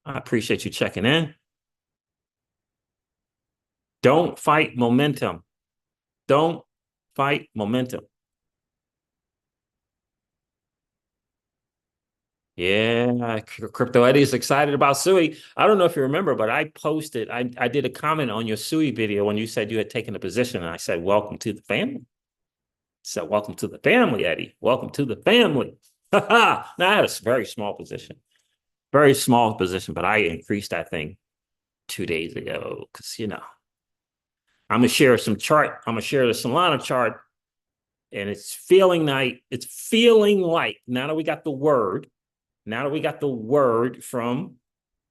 I appreciate you checking in. Don't fight momentum. Don't fight momentum. Yeah, Crypto Eddie is excited about Sui. I don't know if you remember, but I did a comment on your Sui video when you said you had taken a position, and I said, welcome to the family. So welcome to the family, Eddie. Welcome to the family. Now, I had a very small position, but I increased that thing 2 days ago, because, you know, I'm going to share some chart. I'm going to share the Solana chart, and it's feeling like, now that we got the word, from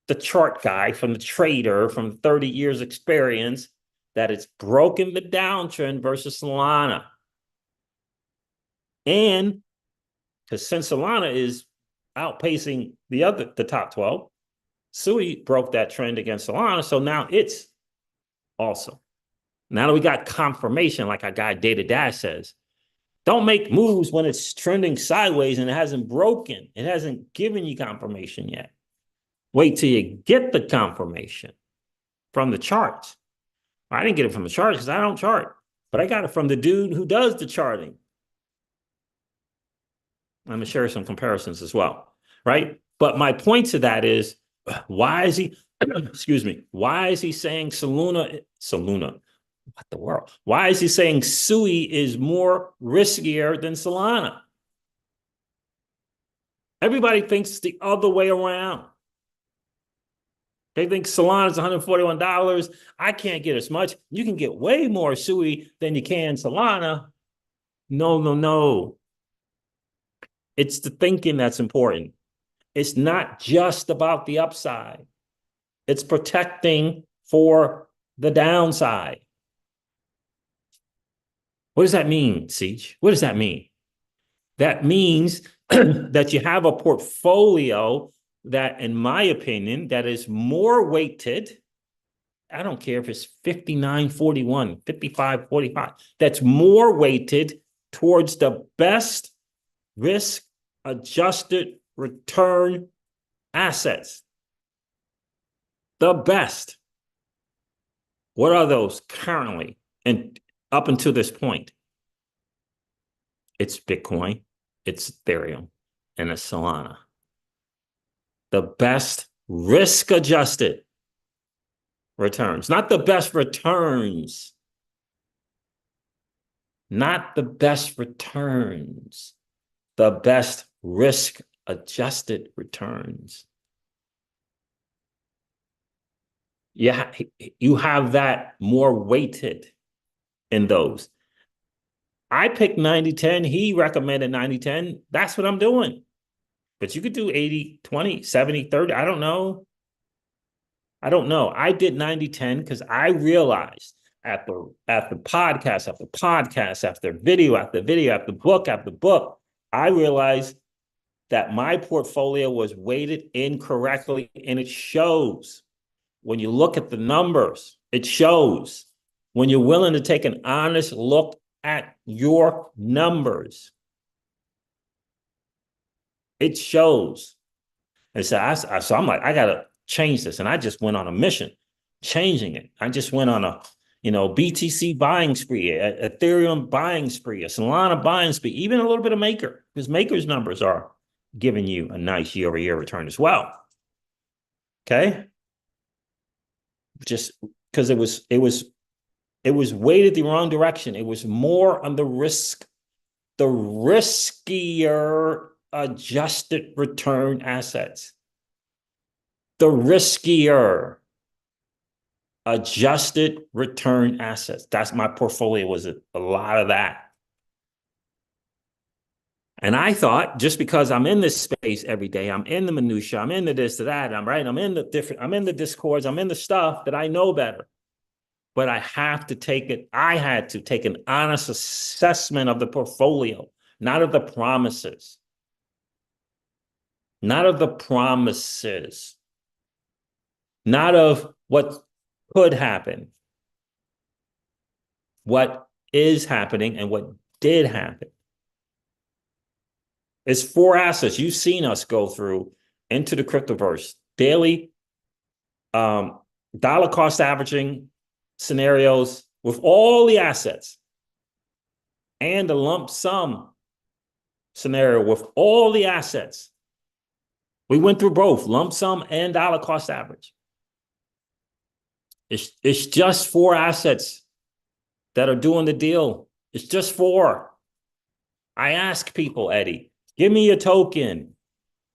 the chart guy, from the trader, from 30 years experience, that it's broken the downtrend versus Solana. And because since Solana is outpacing the top 12, Sui broke that trend against Solana. So now it's awesome. Now that we got confirmation, like our guy Data Dash says, don't make moves when it's trending sideways and it hasn't broken. It hasn't given you confirmation yet. Wait till you get the confirmation from the charts. I didn't get it from the charts because I don't chart, but I got it from the dude who does the charting. I'm going to share some comparisons as well, right? But my point to that is, why is he, excuse me, why is he saying Solana, what the world? Why is he saying Sui is more riskier than Solana? Everybody thinks the other way around. They think Solana is $141. I can't get as much. You can get way more Sui than you can Solana. No. It's the thinking that's important. It's not just about the upside. It's protecting for the downside. What does that mean, Siege? What does that mean? That means that you have a portfolio that, in my opinion, that is more weighted. I don't care if it's 59-41, 55-45. That's more weighted towards the best risk-adjusted return assets. The best. What are those currently and up until this point? It's Bitcoin, it's Ethereum, and it's Solana. The best risk-adjusted returns, not the best returns. Not the best returns. The best risk-adjusted returns. Yeah, you have that more weighted in those. I picked 90-10. He recommended 90-10. That's what I'm doing. But you could do 80-20, 70-30. I don't know. I did 90-10 because I realized after podcast after podcast, after video after video, after book, I realized that my portfolio was weighted incorrectly, and it shows. When you look at the numbers, it shows. When you're willing to take an honest look at your numbers, it shows. And so I'm like, I got to change this. And I just went on a mission, changing it. I just went on a, BTC buying spree, a Ethereum buying spree, a Solana buying spree, even a little bit of Maker, because Maker's numbers are giving you a nice year-over-year return as well. Okay? Just because it was weighted the wrong direction. It was more on the riskier adjusted return assets. The riskier adjusted return assets. That's my portfolio, was a lot of that. And I thought, just because I'm in this space every day, I'm in the minutia, I'm in the this to that, I'm in the discords, I'm in the stuff, that I know better. But I had to take an honest assessment of the portfolio, not of the promises. Not of the promises. Not of what could happen. What is happening and what did happen. It's 4 assets. You've seen us go through into the cryptoverse. Daily dollar cost averaging scenarios with all the assets, and the lump sum scenario with all the assets. We went through both lump sum and dollar cost average. It's just 4 assets that are doing the deal. It's just 4. I ask people, Eddie, give me a token.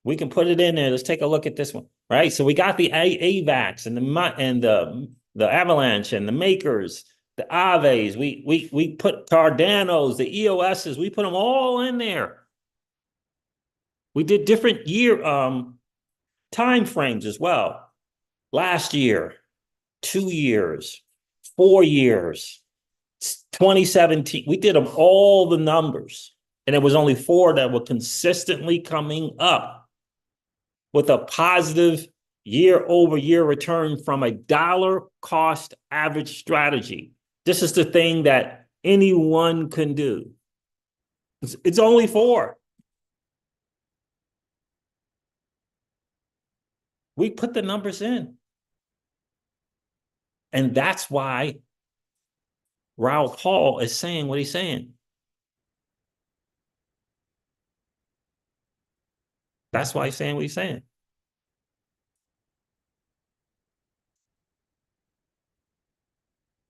We can put it in there. Let's take a look at this one. right? So we got the AVAX and the Avalanche and the Makers, the Aves. We put Cardanos, the EOSs. We put them all in there. We did different year time frames as well. Last year, 2 years, 4 years, 2017. We did them all the numbers, and it was only 4 that were consistently coming up with a positive year-over-year return from a dollar cost average strategy. This is the thing that anyone can do. It's only 4. We put the numbers in. And that's why Ralph Hall is saying what he's saying. That's why he's saying what he's saying.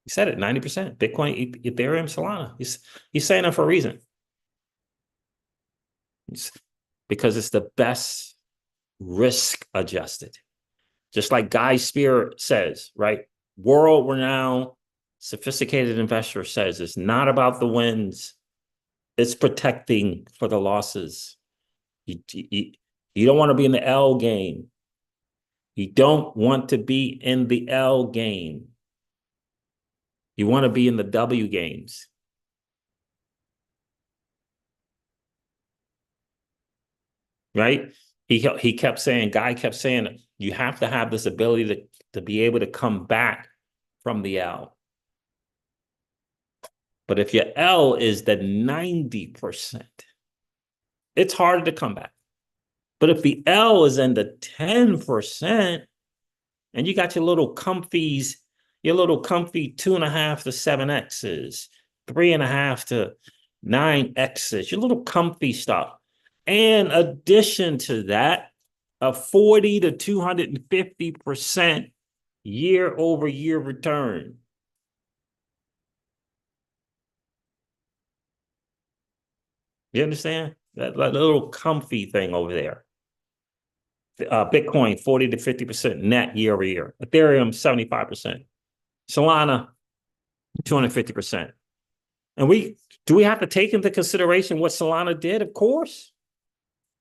He said it, 90%. Bitcoin, Ethereum, Solana. He's saying it for a reason. Because it's the best risk adjusted. Just like Guy Spear says, right? World-renowned, sophisticated investor says it's not about the wins. It's protecting for the losses. You don't want to be in the L game. You don't want to be in the L game. You want to be in the W games. Right? He kept saying, Guy kept saying, you have to have this ability to be able to come back from the L. But if your L is the 90%, it's harder to come back. But if the L is in the 10%, and you got your little comfies, your little comfy 2.5 to 7Xs, 3.5 to 9Xs, your little comfy stuff. In addition to that, a 40 to 250% year-over-year return. You understand? That little comfy thing over there. Bitcoin, 40 to 50% net year-over-year. Ethereum, 75%. Solana, 250%. And do we have to take into consideration what Solana did? Of course.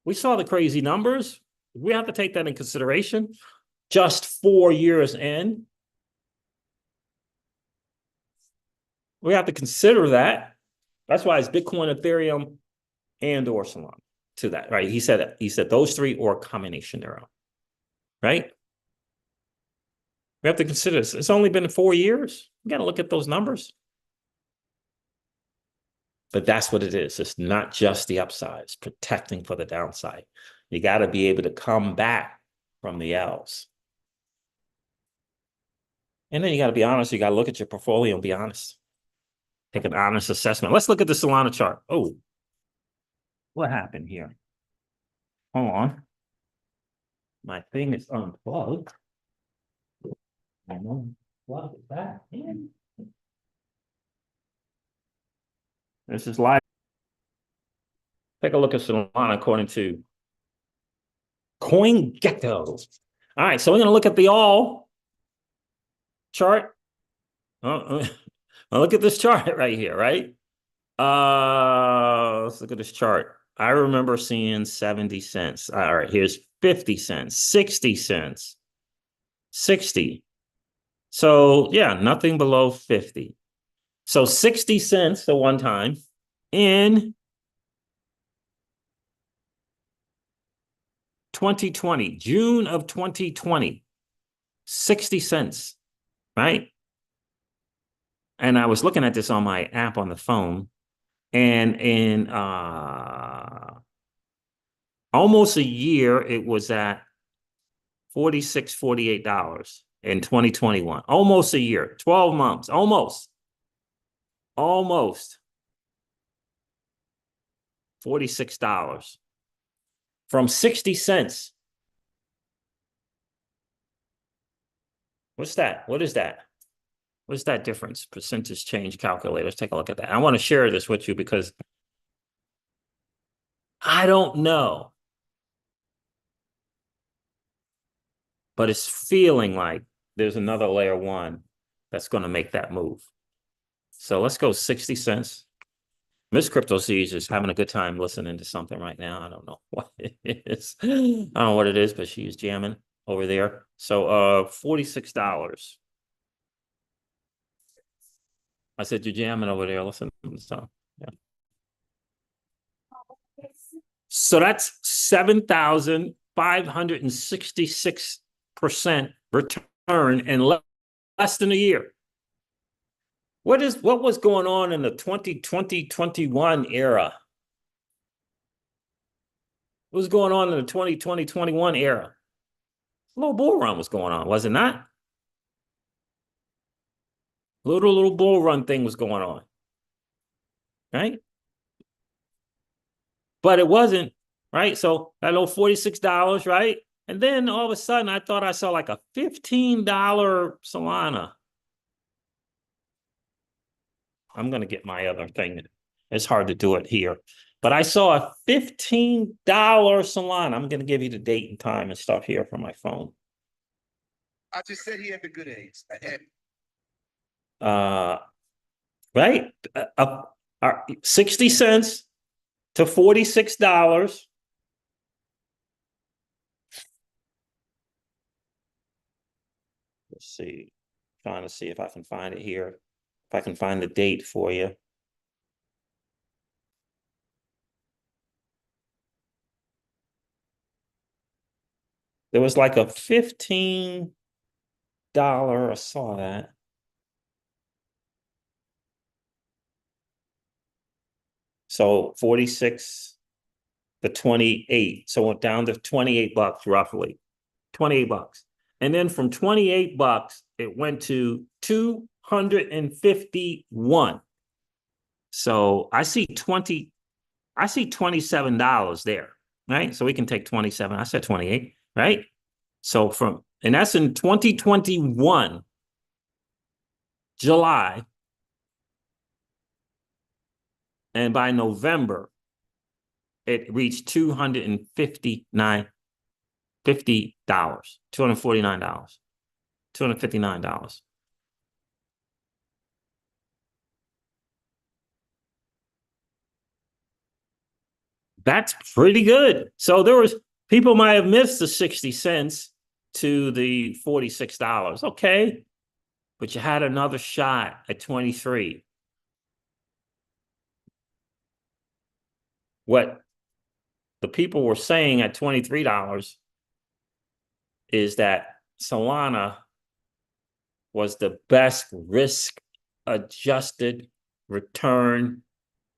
We saw the crazy numbers. We have to take that in consideration. Just 4 years in. We have to consider that. That's why it's Bitcoin, Ethereum, and or Solana to that, right? He said those 3 or a combination thereof, right? We have to consider this. It's only been 4 years. You got to look at those numbers. But that's what it is. It's not just the upside. It's protecting for the downside. You got to be able to come back from the L's. And then you got to be honest. You got to look at your portfolio and be honest. Take an honest assessment. Let's look at the Solana chart. Oh, what happened here? Hold on. My thing is unplugged. I know. Plug it back in. This is live. Take a look at Solana according to CoinGecko. All right, so we're going to look at the all chart. Look at this chart right here, right? Let's look at this chart. I remember seeing 70 cents. All right, here's 50 cents, 60 cents, 60. So, yeah, nothing below 50. So 60 cents the one time in 2020, June of 2020, 60 cents, right? And I was looking at this on my app on the phone, and in almost a year, it was at $46, $48 in 2021. Almost a year, 12 months, almost $46 from 60 cents. What's that? What is that? What's that difference? Percentage change calculator. Let's take a look at that. I want to share this with you because I don't know. but it's feeling like there's another layer one that's going to make that move. So let's go 60 cents. Miss Crypto C is just having a good time listening to something right now. I don't know what it is. I don't know what it is, but she's jamming over there. So $46. I said, you're jamming over there. Listen to stuff. Yeah. So that's 7,566% return in less than a year. What was going on in the 2020-21 era? What was going on in the 2020-21 era? A little bull run was going on, was it not? Little bull run thing was going on, right? But it wasn't, right? So that little $46, right? And then all of a sudden, I thought I saw like a $15 Solana. I'm going to get my other thing. It's hard to do it here. But I saw a $15 Solana. I'm going to give you the date and time and stuff here from my phone. I just said he had the good eggs. Right? 60 cents to $46. Let's see. Trying to see if I can find it here. If I can find the date for you. There was like a $15. I saw that. So 46 to 28. So it went down to $28 roughly. $28. And then from $28, it went to $251. So I see $27 there, right? So we can take 27. I said 28, right? So and that's in 2021, July. And by November, it reached $249. $259. That's pretty good. So there was people might have missed the 60 cents to the $46. Okay. But you had another shot at 23. What the people were saying at $23 is that Solana was the best risk-adjusted return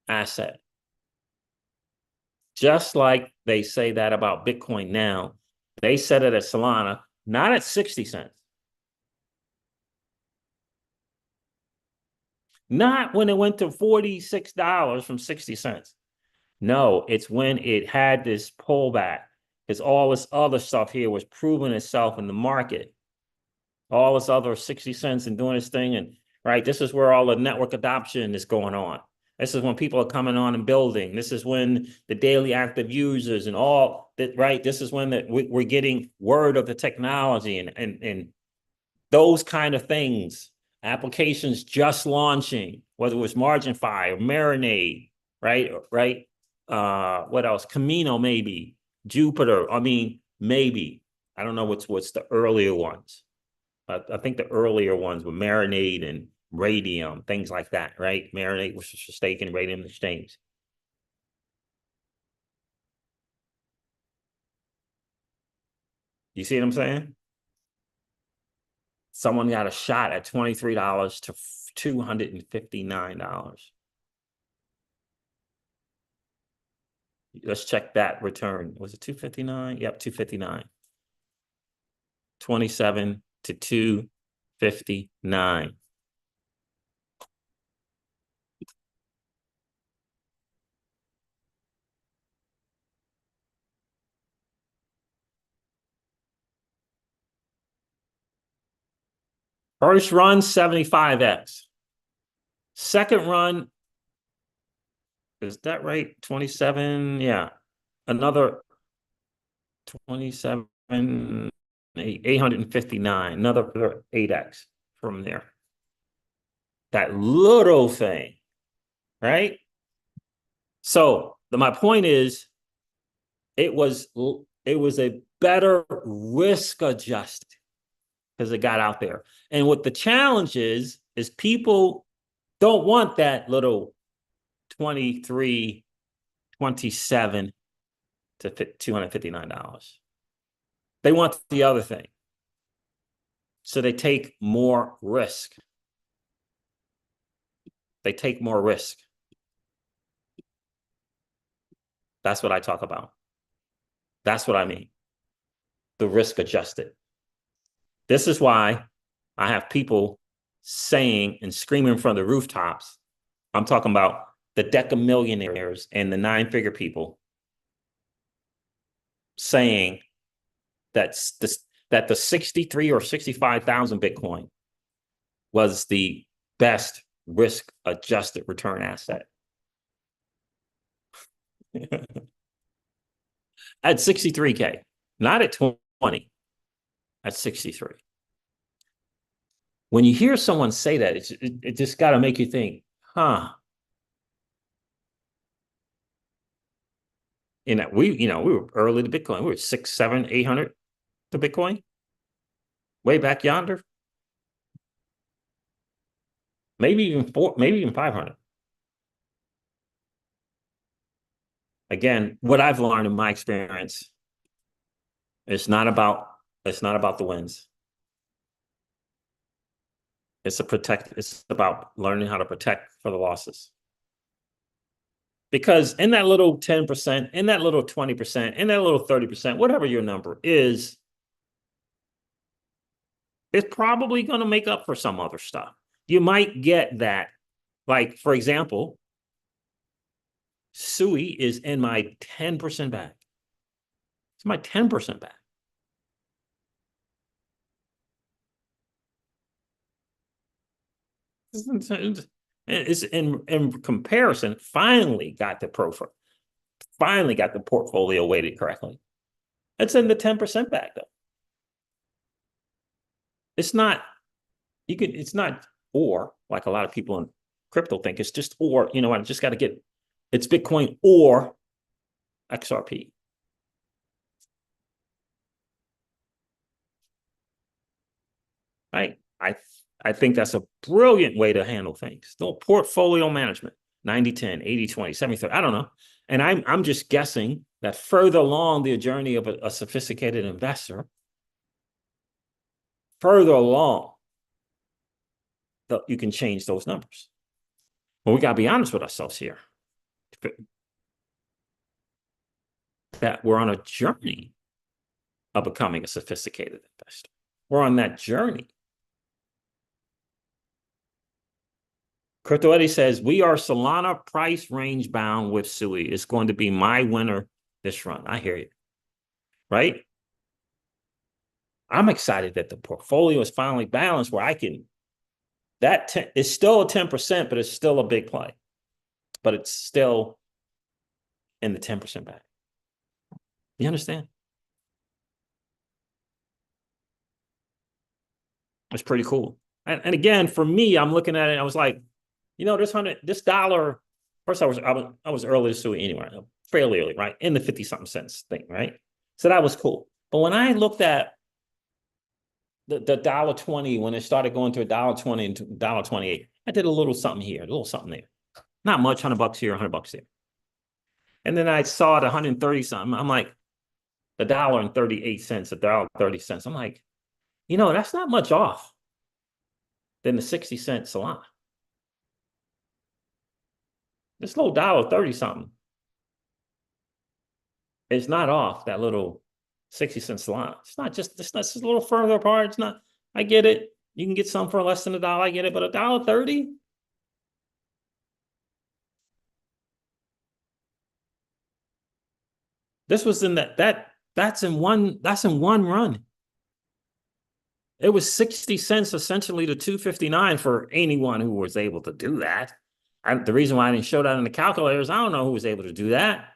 asset. Just like they say that about Bitcoin now, they said it at Solana, not at 60 cents. Not when it went to $46 from 60 cents. No, it's when it had this pullback, because all this other stuff here was proving itself in the market. All this other 60 cents and doing this thing. And right, this is where all the network adoption is going on. This is when people are coming on and building. This is when the daily active users and all that, right? This is when we're getting word of the technology and those kind of things. Applications just launching, whether it was MarginFi or Marinade, right? Right. What else? Camino, maybe. Jupiter. I mean, maybe. I don't know what's the earlier ones. I think the earlier ones were Marinade and Radium, things like that, right? Marinade was for staking, Radium exchange. You see what I'm saying? Someone got a shot at $23 to $259. Let's check that return. Was it 259? Yep, 259. 27 to 259. First run, 75x. Second run, is that right? 27, yeah. Another 27, 859, another 8x from there. That little thing, right? So my point is, it was a better risk adjusted because it got out there. And what the challenge is people don't want that little 23, 27 to $259. They want the other thing. So they take more risk. They take more risk. That's what I talk about. That's what I mean. The risk adjusted. This is why I have people saying and screaming from the rooftops. I'm talking about the deca millionaires and the 9-figure people saying that the 63 or 65,000 Bitcoin was the best risk adjusted return asset. At 63K, not at 20, at 63. When you hear someone say that, it just got to make you think, huh? We were early to Bitcoin. We were 6, 7, 800 to Bitcoin. Way back yonder. Maybe even 500. Again, what I've learned in my experience, it's not about the wins. It's about learning how to protect for the losses. Because in that little 10%, in that little 20%, in that little 30%, whatever your number is, it's probably going to make up for some other stuff. You might get that. Like, for example, Sui is in my 10% back. It's my 10% back. It's in comparison, finally got the portfolio weighted correctly. It's in the 10% back though. It's not, it's not or like a lot of people in crypto think. It's just or, I just got to get, it's Bitcoin or XRP. Right? I think that's a brilliant way to handle things. No portfolio management, 90-10, 80-20, 70-30, I don't know. And I'm just guessing that further along the journey of a sophisticated investor, further along, you can change those numbers. But we got to be honest with ourselves here. That we're on a journey of becoming a sophisticated investor. We're on that journey. Crypto Eddie says, we are Solana price range bound with Sui. It's going to be my winner this run. I hear you. Right? I'm excited that the portfolio is finally balanced where I can, it's still a 10%, but it's still a big play. But it's still in the 10% back. You understand? It's pretty cool. And again, for me, I'm looking at it, I was like, this dollar, first I was early to Sui anyway, fairly early, right? In the 50-something cents thing, right? So that was cool. But when I looked at the $1.20, when it started going to $1.20 and $1.28, I did a little something here, a little something there. Not much, $100 here, $100 there. And then I saw it 130 something. I'm like, $1.38, $1.30. I'm like, that's not much off than the 60-cent Solana. This little $1.30 something. It's not off that little 60-cent Solana. It's just a little further apart. It's not, I get it. You can get some for less than $1. I get it, but $1.30? This was in that's in one run. It was 60 cents essentially to 259 for anyone who was able to do that. The reason why I didn't show that in the calculator is I don't know who was able to do that.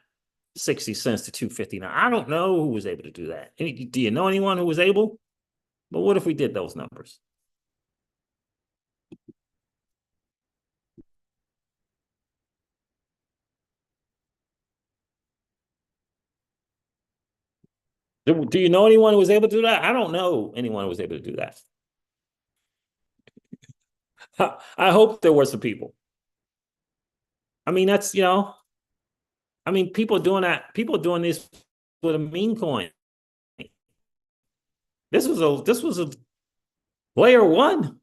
60 cents to 259. I don't know who was able to do that. Do you know anyone who was able? But what if we did those numbers? Do you know anyone who was able to do that? I don't know anyone who was able to do that. I hope there were some people. I mean, that's, I mean, people doing that, people doing this with a meme coin. This was a layer one.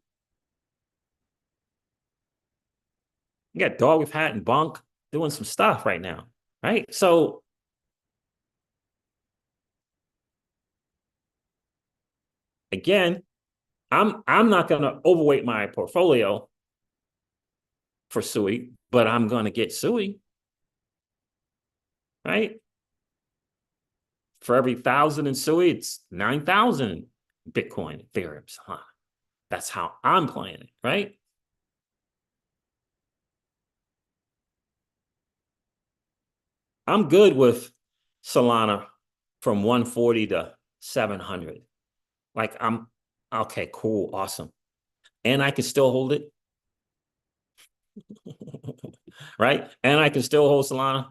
You got Dog with Hat and Bunk doing some stuff right now, right? So again, I'm not going to overweight my portfolio for Sui, but I'm going to get Sui, right? For every 1,000 in Sui, it's 9,000 Bitcoin, Ethereum, Solana. That's how I'm playing it, right? I'm good with Solana from 140 to 700. Like I'm okay, cool, awesome. And I can still hold it. Right? And I can still hold Solana.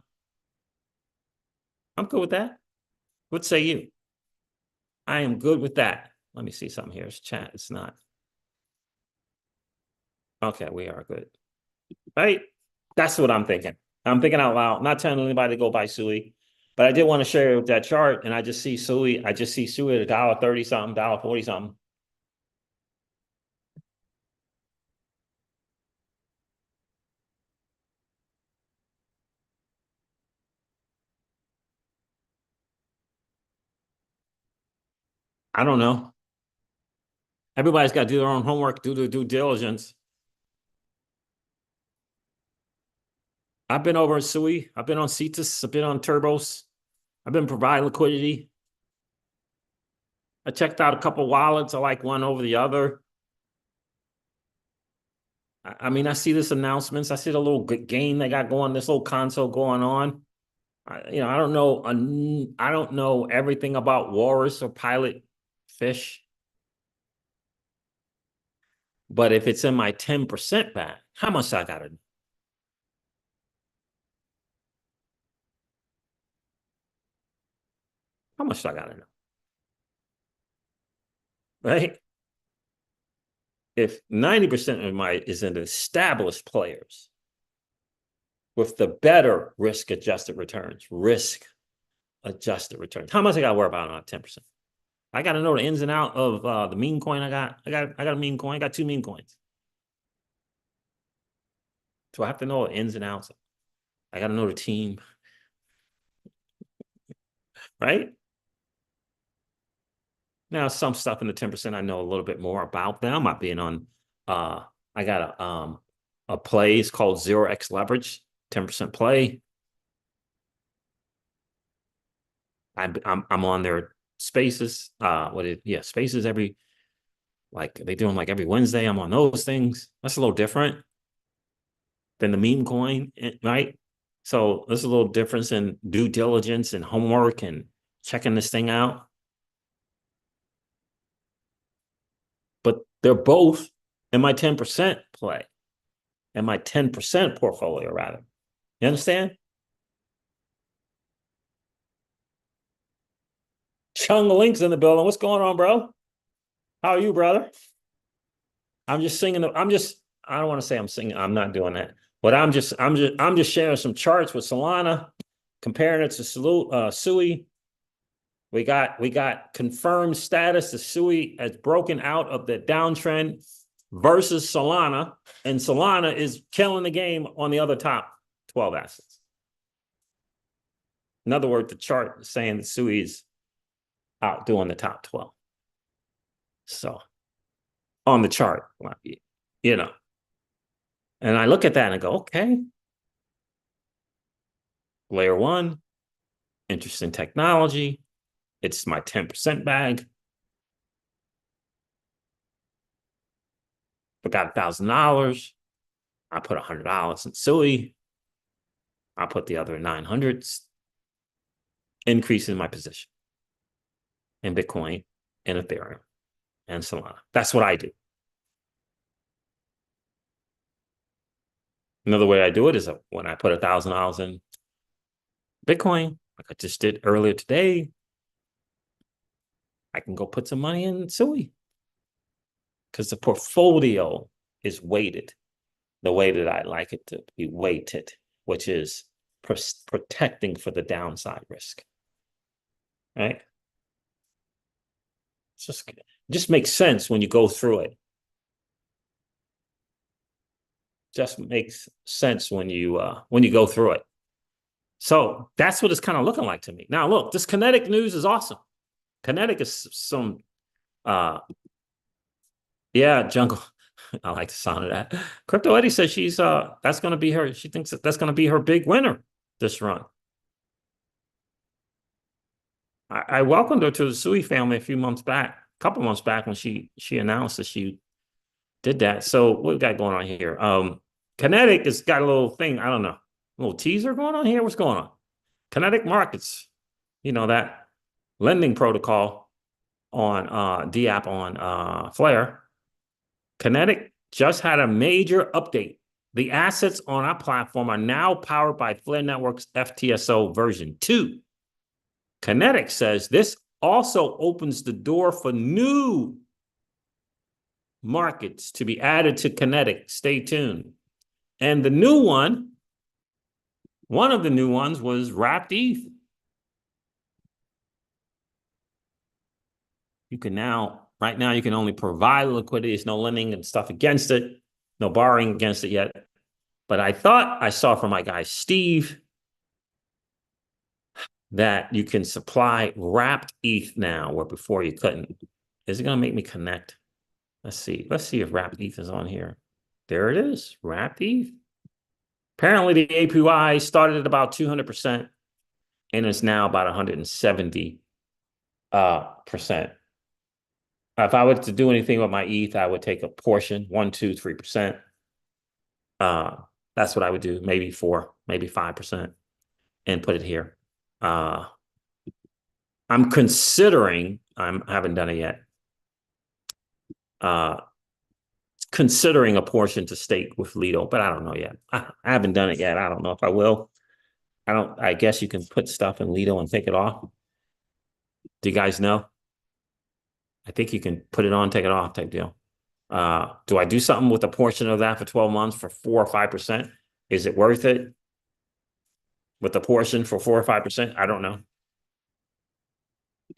I'm good with that. What say you? I am good with that. Let me see something here. It's chat. It's not. Okay, we are good. Right? That's what I'm thinking. I'm thinking out loud. I'm not telling anybody to go buy Sui, but I did want to share that chart, and I just see Sui. I just see Sui at $1.30 something, $1.40 something. I don't know. Everybody's got to do their own homework, do their due diligence. I've been over at Sui. I've been on Cetus. I've been on Turbos. I've been providing liquidity. I checked out a couple wallets. I like one over the other. I mean, I see this announcements. I see the little game they got going, this little console going on. I don't know. I don't know everything about Walrus or Pilot Fish. But if it's in my 10% bag, how much I got to do? How much I got to know? Right? If 90% of my is in established players with the better risk-adjusted returns, how much I got to worry about on 10%? I got to know the ins and out of the meme coin I got. I got a meme coin. I got 2 meme coins. So I have to know the ins and outs. I got to know the team. Right? Now, some stuff in the 10%, I know a little bit more about them. I've been on, I got a play. It's called 0x Leverage, 10% play. I'm on their spaces. Spaces every, like they do them like every Wednesday. I'm on those things. That's a little different than the meme coin, right? So there's a little difference in due diligence and homework and checking this thing out. But they're both in my 10% play, in my 10% portfolio, rather. You understand? Chung Link's in the building. What's going on, bro? How are you, brother? I'm just singing. I don't want to say I'm singing. I'm not doing that. But I'm just sharing some charts with Solana, comparing it to Sui. We got confirmed status. The Sui has broken out of the downtrend versus Solana, and Solana is killing the game on the other top 12 assets. In other words, the chart is saying the Sui is outdoing the top 12. So on the chart, and I look at that and I go, okay, layer one, interesting technology. It's my 10% bag. I got $1,000. I put $100 in Sui. I put the other 900s, increasing my position in Bitcoin and Ethereum and Solana. That's what I do. Another way I do it is when I put $1,000 in Bitcoin, like I just did earlier today, I can go put some money in Sui because the portfolio is weighted the way that I like it to be weighted, which is protecting for the downside risk, right? It's just makes sense when you go through it. Just makes sense when you go through it. So that's what it's kind of looking like to me. Now, look, this kinetic news is awesome. Kinetic is some, yeah, jungle. I like the sound of that. Crypto Eddie says she's that's going to be her. She thinks that's going to be her big winner this run. I welcomed her to the Sui family a couple months back when she announced that she did that. So what we got going on here? Kinetic has got a little thing. I don't know, a little teaser going on here. What's going on? Kinetic Markets, that lending protocol on DApp on Flare. Kinetic just had a major update. The assets on our platform are now powered by Flare Network's FTSO version 2. Kinetic says this also opens the door for new markets to be added to Kinetic. Stay tuned. And the new one of the new ones was Wrapped ETH. You can right now, you can only provide liquidity. There's no lending and stuff against it, no borrowing against it yet. But I thought I saw from my guy, Steve, that you can supply Wrapped ETH now, where before you couldn't. Is it going to make me connect? Let's see. Let's see if Wrapped ETH is on here. There it is, Wrapped ETH. Apparently, the APY started at about 200% and is now about 170%. If I were to do anything with my ETH, I would take a portion, 1%, 2%, 3%. That's what I would do, maybe 4%, maybe 5%, and put it here. I'm considering, I haven't done it yet, considering a portion to stake with Lido, but I don't know yet. I haven't done it yet. I don't know if I will. I guess you can put stuff in Lido and take it off. Do you guys know? I think you can put it on, take it off type deal. Do I do something with a portion of that for 12 months for 4 or 5%? Is it worth it? With the portion for 4 or 5%? I don't know.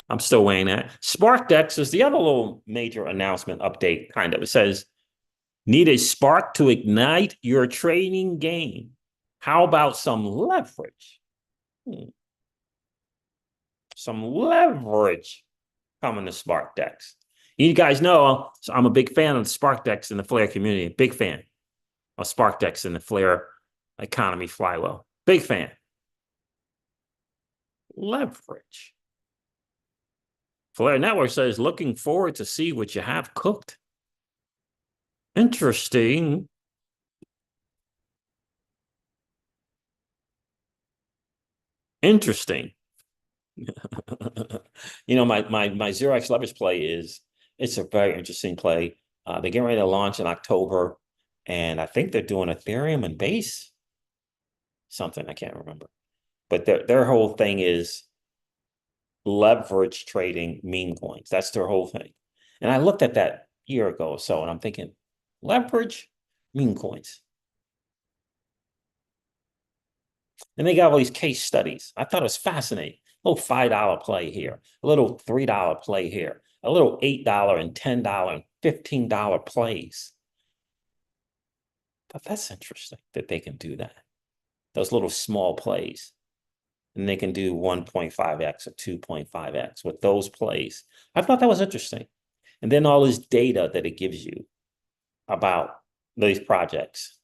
I'm still weighing that. SparkDex is the other little major announcement update, kind of. It says, need a spark to ignite your trading game. How about some leverage? Some leverage coming to SparkDex. You guys know I'm a big fan of SparkDex in the Flare community. Big fan of SparkDex in the Flare economy flywheel. Big fan. Leverage. Flare Network says, looking forward to see what you have cooked. Interesting. Interesting. My 0x leverage play it's a very interesting play. They're getting ready to launch in October, and I think they're doing Ethereum and Base. Something I can't remember. But their whole thing is leverage trading meme coins. That's their whole thing. And I looked at that a year ago or so, and I'm thinking, leverage meme coins. And they got all these case studies. I thought it was fascinating. A little $5 play here, a little $3 play here, a little $8 and $10 and $15 plays. But that's interesting that they can do that. Those little small plays. And they can do 1.5x or 2.5x with those plays. I thought that was interesting. And then all this data that it gives you about these projects.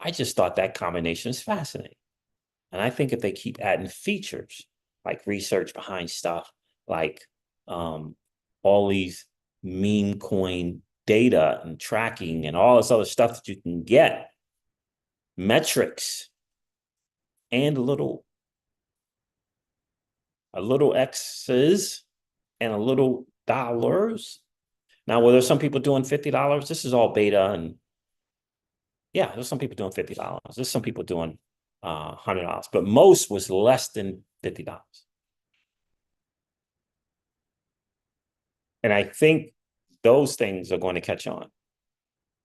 I just thought that combination is fascinating. And I think if they keep adding features like research behind stuff, like all these meme coin data and tracking and all this other stuff that you can get, metrics, and a little X's and a little dollars, Now, were there some people doing $50? This is all beta, and yeah, there's some people doing $50. There's some people doing $100, but most was less than $50. And I think those things are going to catch on.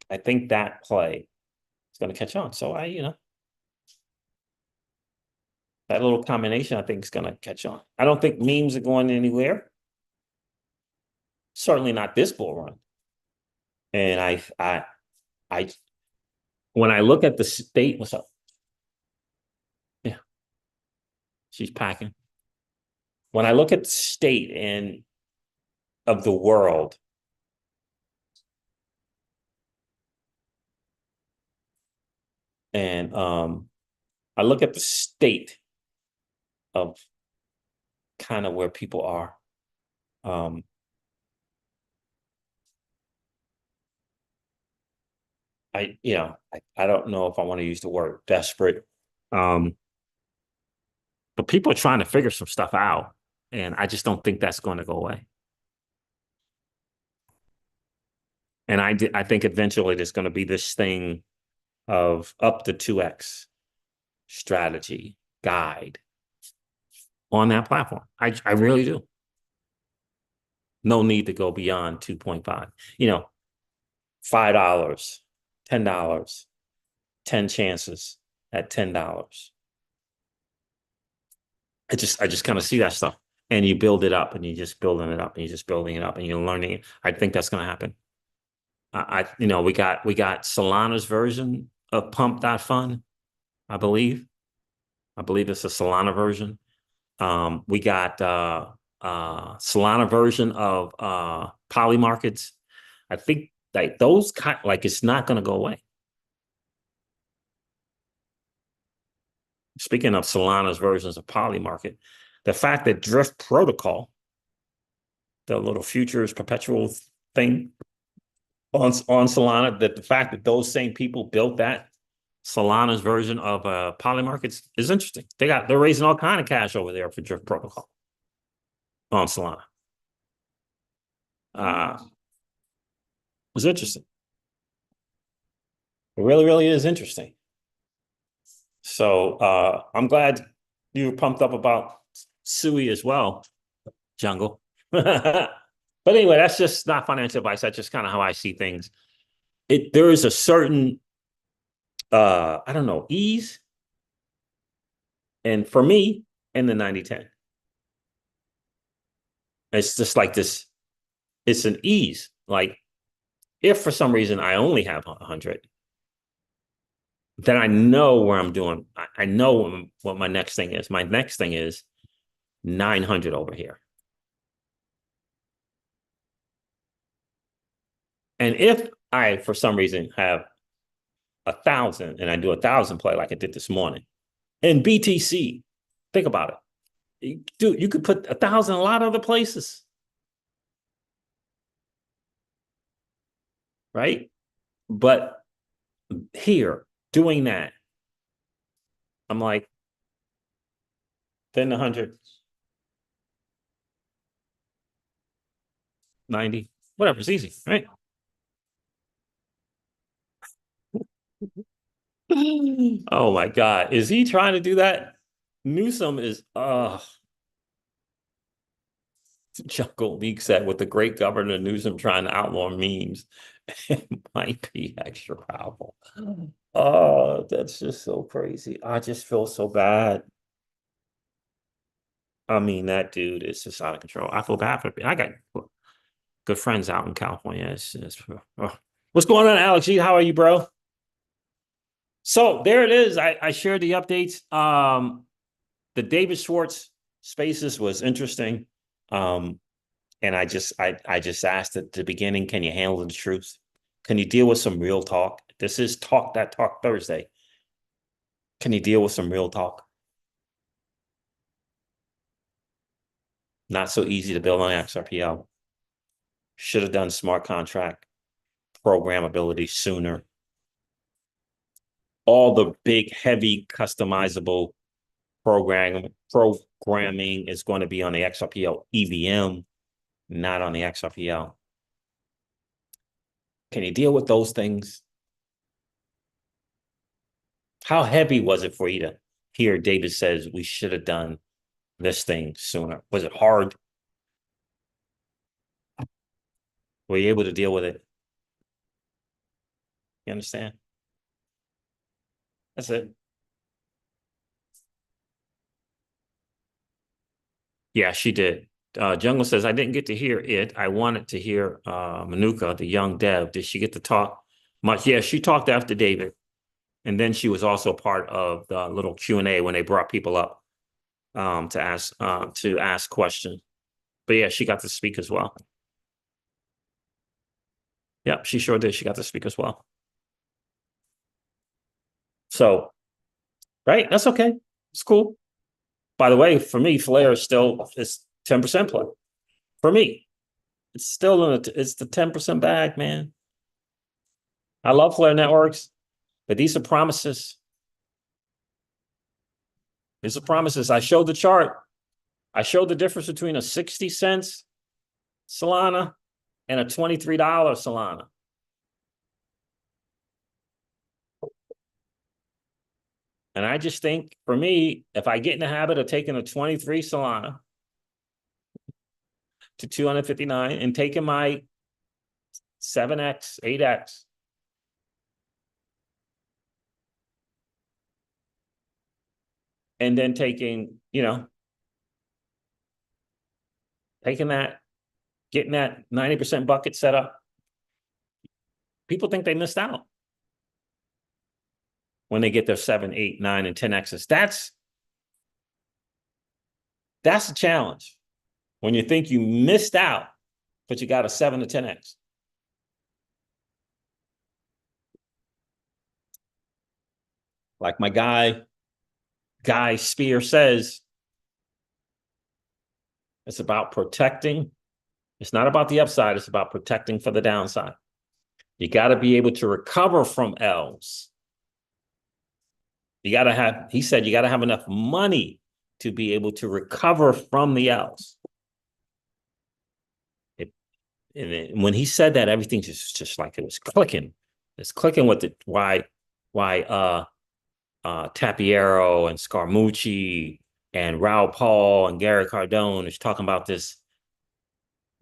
I think that play is going to catch on. So that little combination, I think, is going to catch on. I don't think memes are going anywhere. Certainly not this bull run. And I when I look at the state, what's up? Yeah, she's packing. When I look at the state and of the world, and I look at the state of kind of where people are. I don't know if I want to use the word desperate. But people are trying to figure some stuff out, and I just don't think that's going to go away. And I think eventually there's going to be this thing of up to 2x strategy guide on that platform. I really do. No need to go beyond 2.5. $5, $10, 10 chances at $10. I just kind of see that stuff, and you build it up, and you're just building it up, and you're just building it up, and you're learning it. I think that's going to happen. We got Solana's version of Pump.fun, I believe. It's a Solana version. We got Solana version of Poly Markets. I think like those it's not going to go away. Speaking of Solana's versions of Poly Market, the fact that Drift Protocol, the little futures perpetual thing on Solana, that the fact that those same people built that Solana's version of Poly Markets is interesting. They're raising all kind of cash over there for Drift Protocol on Solana. It was interesting. It really, really is interesting. So I'm glad you were pumped up about Sui as well, Jungle. But anyway, that's just not financial advice. That's just kind of how I see things. There is a certain, I don't know, ease. And for me, in the 90-10, it's just like this. It's an ease. Like if for some reason I only have 100, then I know where I'm doing. I know what my next thing is. My next thing is 900 over here. And if I, for some reason, have 1,000 and I do 1,000 play like I did this morning, and BTC, think about it. Dude, you could put 1,000 a lot of other places. Right? But here, doing that, I'm like, then 100, 90, whatever, it's easy, right? Oh my God. Is he trying to do that? Newsom is Jungle League said with the great Governor Newsom trying to outlaw memes, it might be extra powerful. Oh, that's just so crazy. I just feel so bad. I mean, that dude is just out of control. I feel bad for him. I got good friends out in California. What's going on, Alex G? How are you, bro? So there it is. I shared the updates. The David Schwartz Spaces was interesting. And I just asked at the beginning, can you handle the truth? Can you deal with some real talk? This is Talk Thursday. Can you deal with some real talk? Not so easy to build on XRPL. Should have done smart contract programmability sooner. All the big, heavy, customizable programming is going to be on the XRPL EVM, not on the XRPL. Can you deal with those things? How heavy was it for you to hear David says we should have done this thing sooner? Was it hard? Were you able to deal with it? You understand? That's it. Yeah, she did. Jungle says, I didn't get to hear it. I wanted to hear Manuka, the young dev. Did she get to talk much? Yeah, she talked after David. And then she was also part of the little Q&A when they brought people up to ask questions. But yeah, she got to speak as well. Yeah, she sure did. She got to speak as well. So, right, that's okay. It's cool. By the way, for me, Flare is 10% play. For me, it's still it's the 10% bag, man. I love Flare networks, but these are promises. These are promises. I showed the chart. I showed the difference between a 60 cents Solana and a $23 Solana. And I just think, for me, if I get in the habit of taking a 23 Solana to 259 and taking my 7x, 8x, and then taking, taking that, getting that 90% bucket set up, people think they missed out when they get their 7, 8, 9, and 10x's. That's a challenge. When you think you missed out, but you got a 7 to 10x. Like my Guy Spear says, it's about protecting. It's not about the upside. It's about protecting for the downside. You got to be able to recover from L's. He said, you got to have enough money to be able to recover from the L's. And when he said that, everything just like it was clicking. It's clicking with why Tapiero and Scaramucci and Raul Paul and Gary Cardone is talking about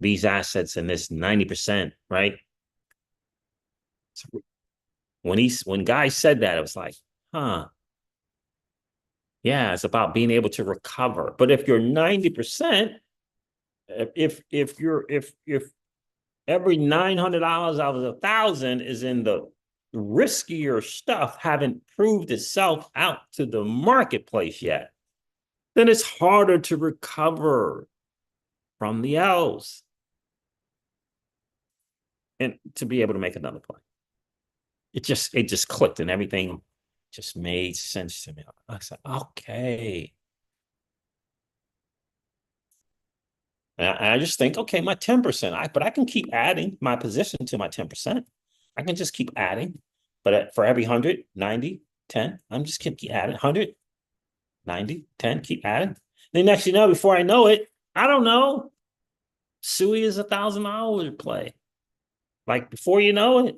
these assets and this 90%, right? When Guy said that, it was like, huh. Yeah, it's about being able to recover. But if you're 90%, if every $900 out of 1,000 is in the riskier stuff, haven't proved itself out to the marketplace yet, then it's harder to recover from the L's and to be able to make another play. It just clicked and everything just made sense to me. I said, okay. And I just think, okay, my 10%, but I can keep adding my position to my 10%. I can just keep adding, but for every 100, 90, 10, I'm just keep adding 100, 90, 10, keep adding. Then next, before I know it, I don't know, Sui is $1,000 play. Like before you know it,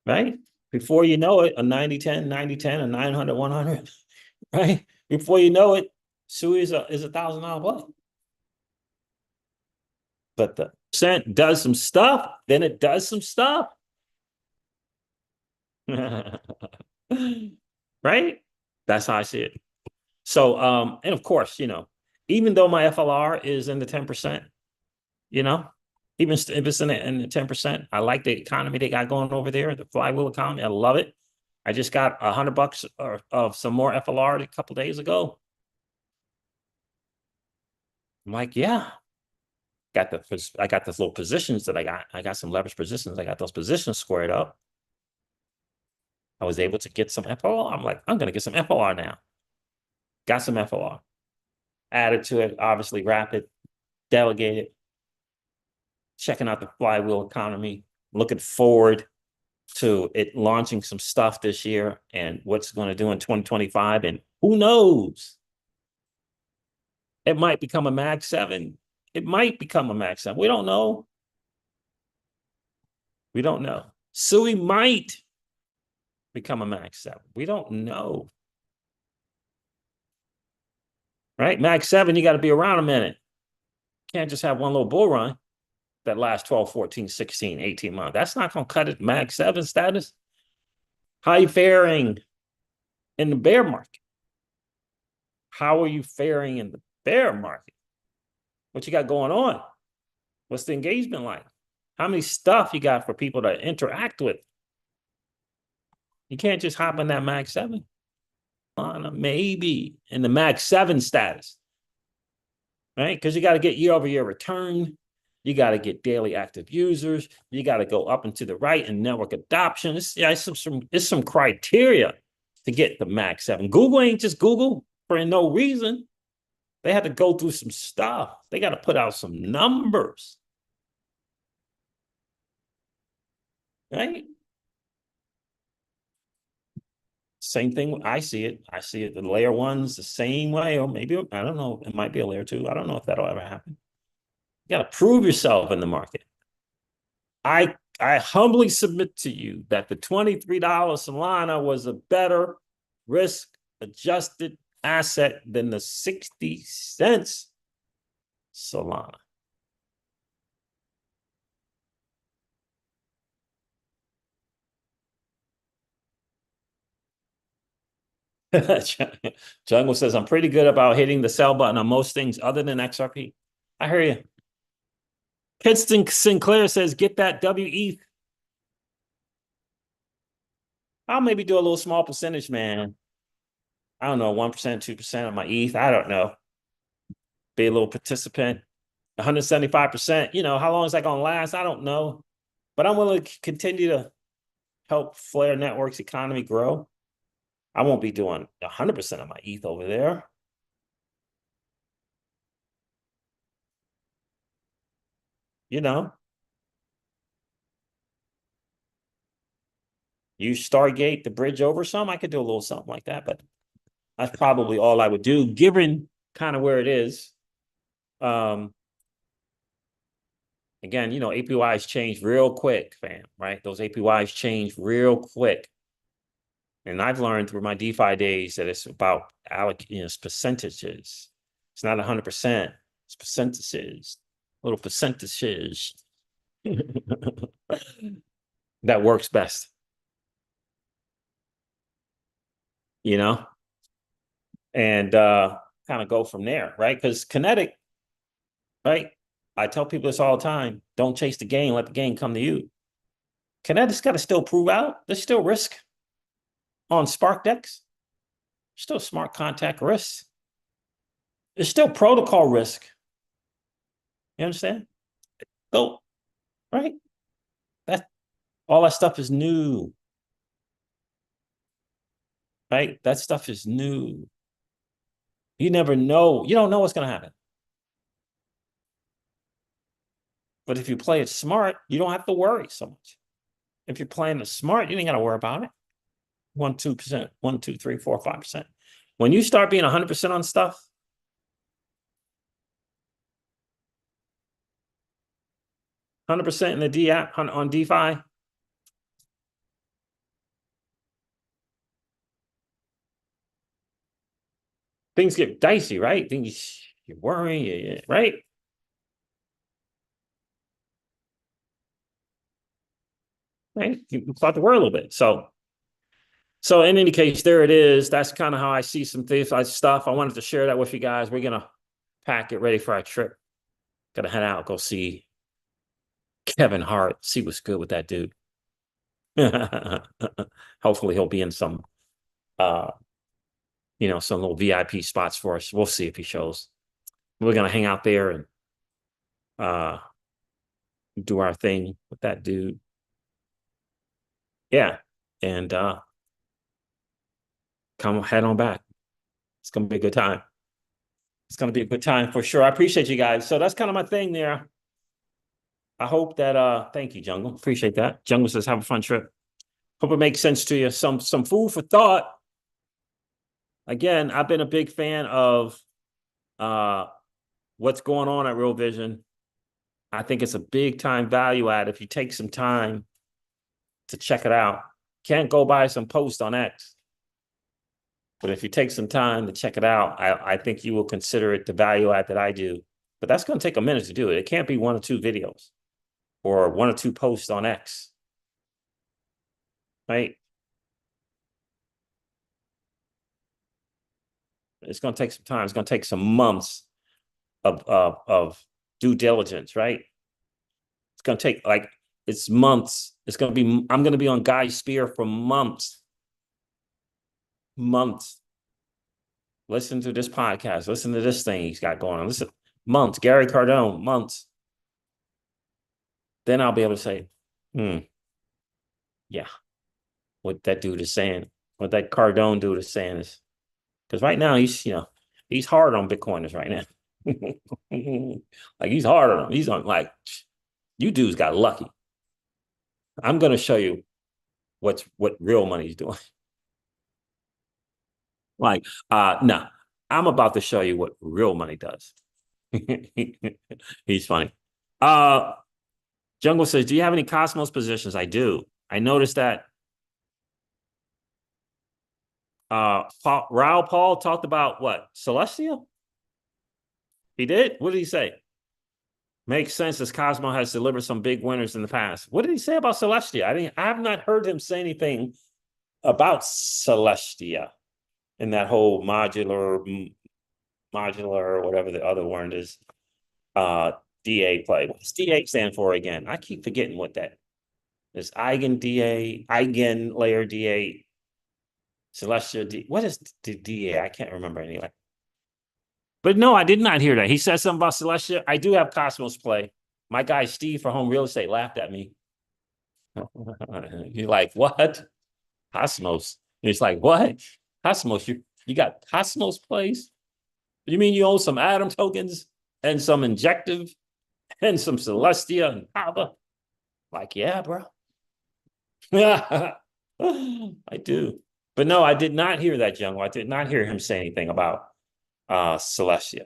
right? Before you know it, a 90-10, 90-10, a 900, 100, right? Before you know it, Sui is $1,000 play. But the percent does some stuff, then it does some stuff. Right? That's how I see it. So, and of course, even though my FLR is in the 10%, even if it's in the 10%, I like the economy they got going over there, the flywheel economy. I love it. I just got $100 of some more FLR a couple days ago. I'm like, yeah. I got those little positions that I got some leverage positions. I got those positions squared up. I was able to get some FLR. I'm like, I'm going to get some FLR now. Got some FLR. Added to it, obviously rapid, delegated. Checking out the flywheel economy. Looking forward to it launching some stuff this year and what's going to do in 2025. And who knows? It might become a Mag 7. It might become a Mag 7. We don't know. We don't know. Sui might become a max 7. We don't know. Right? Max 7, you got to be around a minute. Can't just have one little bull run that lasts 12, 14, 16, 18 months. That's not going to cut it max 7 status. How are you faring in the bear market? How are you faring in the bear market? What you got going on? What's the engagement like? How many stuff you got for people to interact with? You can't just hop in that max 7. Maybe in the max 7 status, right? Because you got to get year-over-year return. You got to get daily active users. You got to go up and to the right in network adoption. It's some criteria to get the max 7. Google ain't just Google for no reason. They had to go through some stuff. They got to put out some numbers. Right? Same thing. I see it. The layer 1's the same way, or maybe, I don't know. It might be a layer 2. I don't know if that'll ever happen. You got to prove yourself in the market. I humbly submit to you that the $23 Solana was a better risk-adjusted asset than the 60 cents Solana. Jungle says, I'm pretty good about hitting the sell button on most things other than XRP. I hear you. Kidston Sinclair says, get that WETH. I'll maybe do a little small percentage, man. I don't know, 1%, 2% of my ETH. I don't know. Be a little participant. 175%. You know, how long is that going to last? I don't know. But I'm willing to continue to help Flare Network's economy grow. I won't be doing 100% of my ETH over there. You know, you Stargate the bridge over some. I could do a little something like that, but that's probably all I would do, given kind of where it is. Again, you know, APYs change real quick, fam, right? Those APYs change real quick. And I've learned through my DeFi days that it's about it's percentages. It's not 100%. It's percentages, little percentages. That works best. You know? And kind of go from there, right? Because kinetic, right? I tell people this all the time. Don't chase the game. Let the game come to you. Kinetic's got to still prove out. There's still risk on Spark DEX. Still smart contract risk. There's still protocol risk. You understand? Go, right? All that stuff is new. Right? That stuff is new. You never know. You don't know what's going to happen. But if you play it smart, you don't have to worry so much. If you're playing it smart, you ain't got to worry about it. 1%, 2%, 1, 2, 3, 4, 5%. When you start being 100% on stuff, %, in the D app on DeFi, things get dicey, right? Things you're worrying, right? Right? You start to worry a little bit. So in any case, there it is. That's kind of how I see some DeFi stuff. I wanted to share that with you guys. We're gonna pack it ready for our trip. Gotta head out, go see Kevin Hart, see what's good with that dude. Hopefully he'll be in some some little VIP spots for us. We'll see if he shows. We're gonna hang out there and do our thing with that dude. Yeah. And come head on back. It's gonna be a good time. It's gonna be a good time for sure. I appreciate you guys. So that's kind of my thing there. I hope that thank you, Jungle. Appreciate that. Jungle says have a fun trip. Hope it makes sense to you. Some food for thought. Again, I've been a big fan of what's going on at Real Vision. I think it's a big time value add if you take some time to check it out. Can't go by some post on X. But if you take some time to check it out, I think you will consider it the value add that I do. But that's going to take a minute to do it. It can't be 1 or 2 videos or 1 or 2 posts on X. Right? It's going to take some time. It's going to take some months of due diligence, right? It's going to take it's months. It's going to be, I'm going to be on Guy Spear for months. Months. Listen to this podcast. Listen to this thing he's got going on. Listen, months. Gary Cardone, months. Then I'll be able to say, yeah, what that dude is saying, what that Cardone dude is saying is, because right now he's hard on Bitcoiners right now. Like he's hard on them. He's on like, you dudes got lucky. I'm going to show you what real money is doing. Like, no, I'm about to show you what real money does. He's funny. Jungle says, do you have any Cosmos positions? I do. I noticed that Raul Paul talked about what? Celestia? He did? What did he say? Makes sense as Cosmo has delivered some big winners in the past. What did he say about Celestia? I have not heard him say anything about Celestia in that whole modular, or whatever the other word is, DA play. What does DA stand for again? I keep forgetting what that is. Eigen DA, Eigen layer DA, Celestia D. What is the DA? I can't remember anyway. But no, I did not hear that. He said something about Celestia. I do have Cosmos play. My guy Steve for Home Real Estate laughed at me. You're like, what? Cosmos. He's like, what? Cosmos. You got Cosmos plays? You mean you own some Atom tokens and some Injective and some Celestia and Kava? Like, yeah, bro. I do. But no, I did not hear that, Jungle. I did not hear him say anything about Celestia.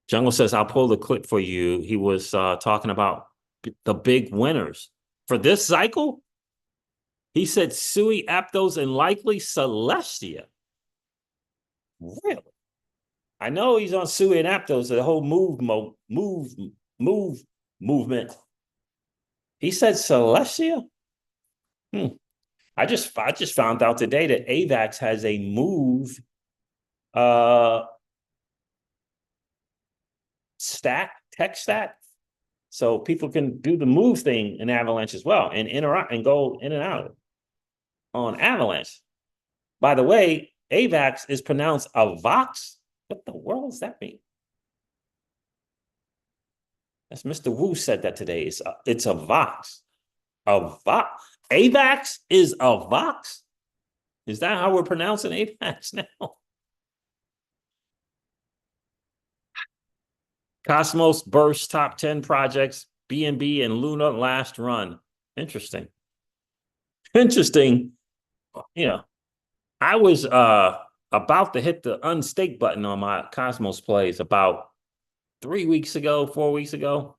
Jungle says, I'll pull the clip for you. He was talking about the big winners for this cycle. He said Sui, Aptos, and likely Celestia. Really? I know he's on Sui and Aptos, the whole movement. He said Celestia? I just found out today that AVAX has a move tech stack. So people can do the move thing in Avalanche as well and interact and go in and out on Avalanche. By the way, AVAX is pronounced AVAX. What the world does that mean? That's Mr. Wu said that today. It's a Vox. AVAX is a Vox? Is that how we're pronouncing AVAX now? Cosmos Burst top 10 projects, BNB and Luna last run. Interesting. Interesting. I was about to hit the unstake button on my Cosmos plays about 4 weeks ago.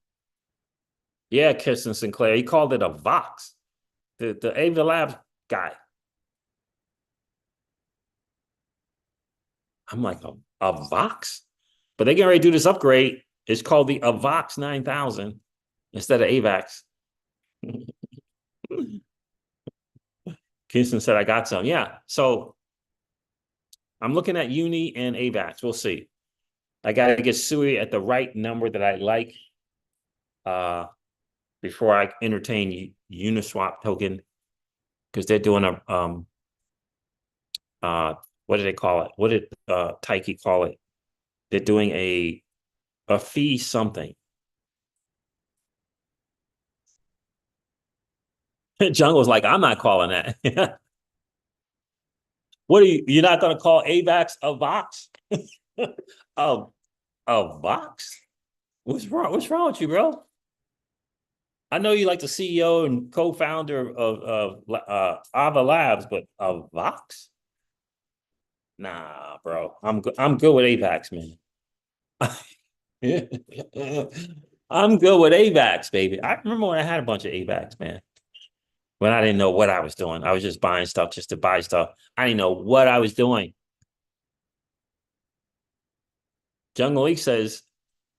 Yeah, Kirsten Sinclair. He called it a Vox. The Ava Labs guy. I'm like, a Vox? But they're getting ready to do this upgrade. It's called the Avox 9000 instead of AVAX. Kingston said, I got some. Yeah. So I'm looking at Uni and AVAX. We'll see. I got to get Sui at the right number that I like before I entertain Uniswap token, because they're doing a what do they call it? What did Taiki call it? They're doing a fee something. Jungle's like, I'm not calling that. What are you're not going to call AVAX a Vox? A Vox? What's wrong with you, bro? I know you like the CEO and co-founder of Ava Labs, but a Vox? Nah, bro. I'm good with AVAX, man. I'm good with AVAX, baby. I remember when I had a bunch of AVAX, man. When I didn't know what I was doing. I was just buying stuff just to buy stuff. I didn't know what I was doing. Jungle League says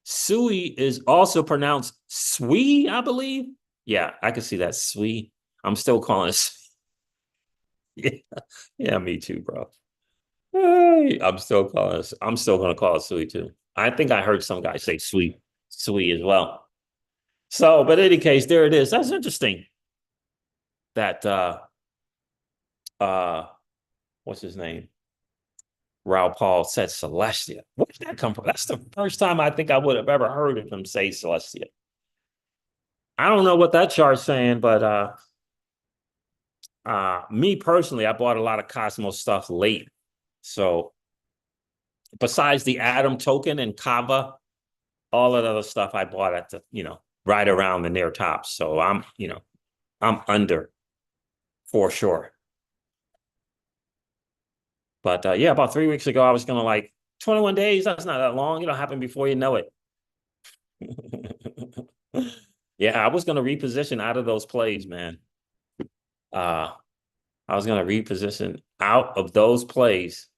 Sui is also pronounced Sui, I believe. Yeah, I can see that. Sui. I'm still calling it. Yeah, yeah, me too, bro. Hey, I'm still gonna call it Sui too. I think I heard some guy say Sui as well. So, but in any case, there it is. That's interesting. That uh what's his name? Raul Paul said Celestia. Where did that come from? That's the first time I think I would have ever heard of him say Celestia. I don't know what that chart's saying, but me personally, I bought a lot of Cosmos stuff late. So besides the Atom token and Kava, all of the other stuff I bought at the, right around the near top. So I'm under for sure. But yeah, about 3 weeks ago, I was gonna 21 days. That's not that long. It'll happen before you know it. Yeah, I was gonna reposition out of those plays, man. I was gonna reposition out of those plays,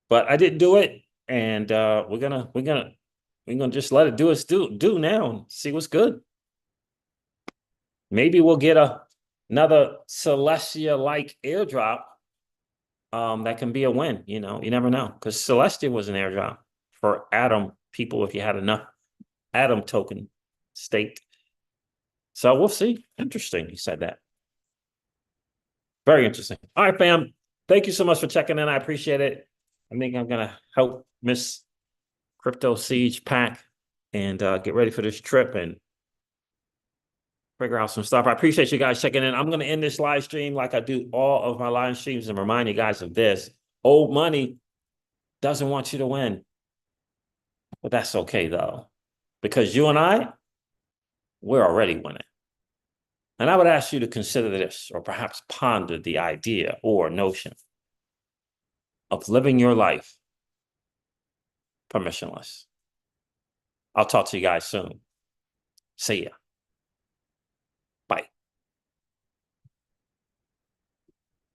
but I didn't do it. And we're gonna just let it do its do now and see what's good. Maybe we'll get another Celestia-like airdrop. That can be a win, you never know. Because Celestia was an airdrop for Atom people if you had enough Atom token staked. So we'll see. Interesting, you said that. Very interesting. All right, fam. Thank you so much for checking in. I appreciate it. I think I'm gonna help Miss Crypto Siege pack and get ready for this trip and figure out some stuff. I appreciate you guys checking in. I'm going to end this live stream like I do all of my live streams and remind you guys of this. Old money doesn't want you to win. But that's okay, though, because you and I, we're already winning. And I would ask you to consider this or perhaps ponder the idea or notion of living your life permissionless. I'll talk to you guys soon. See ya.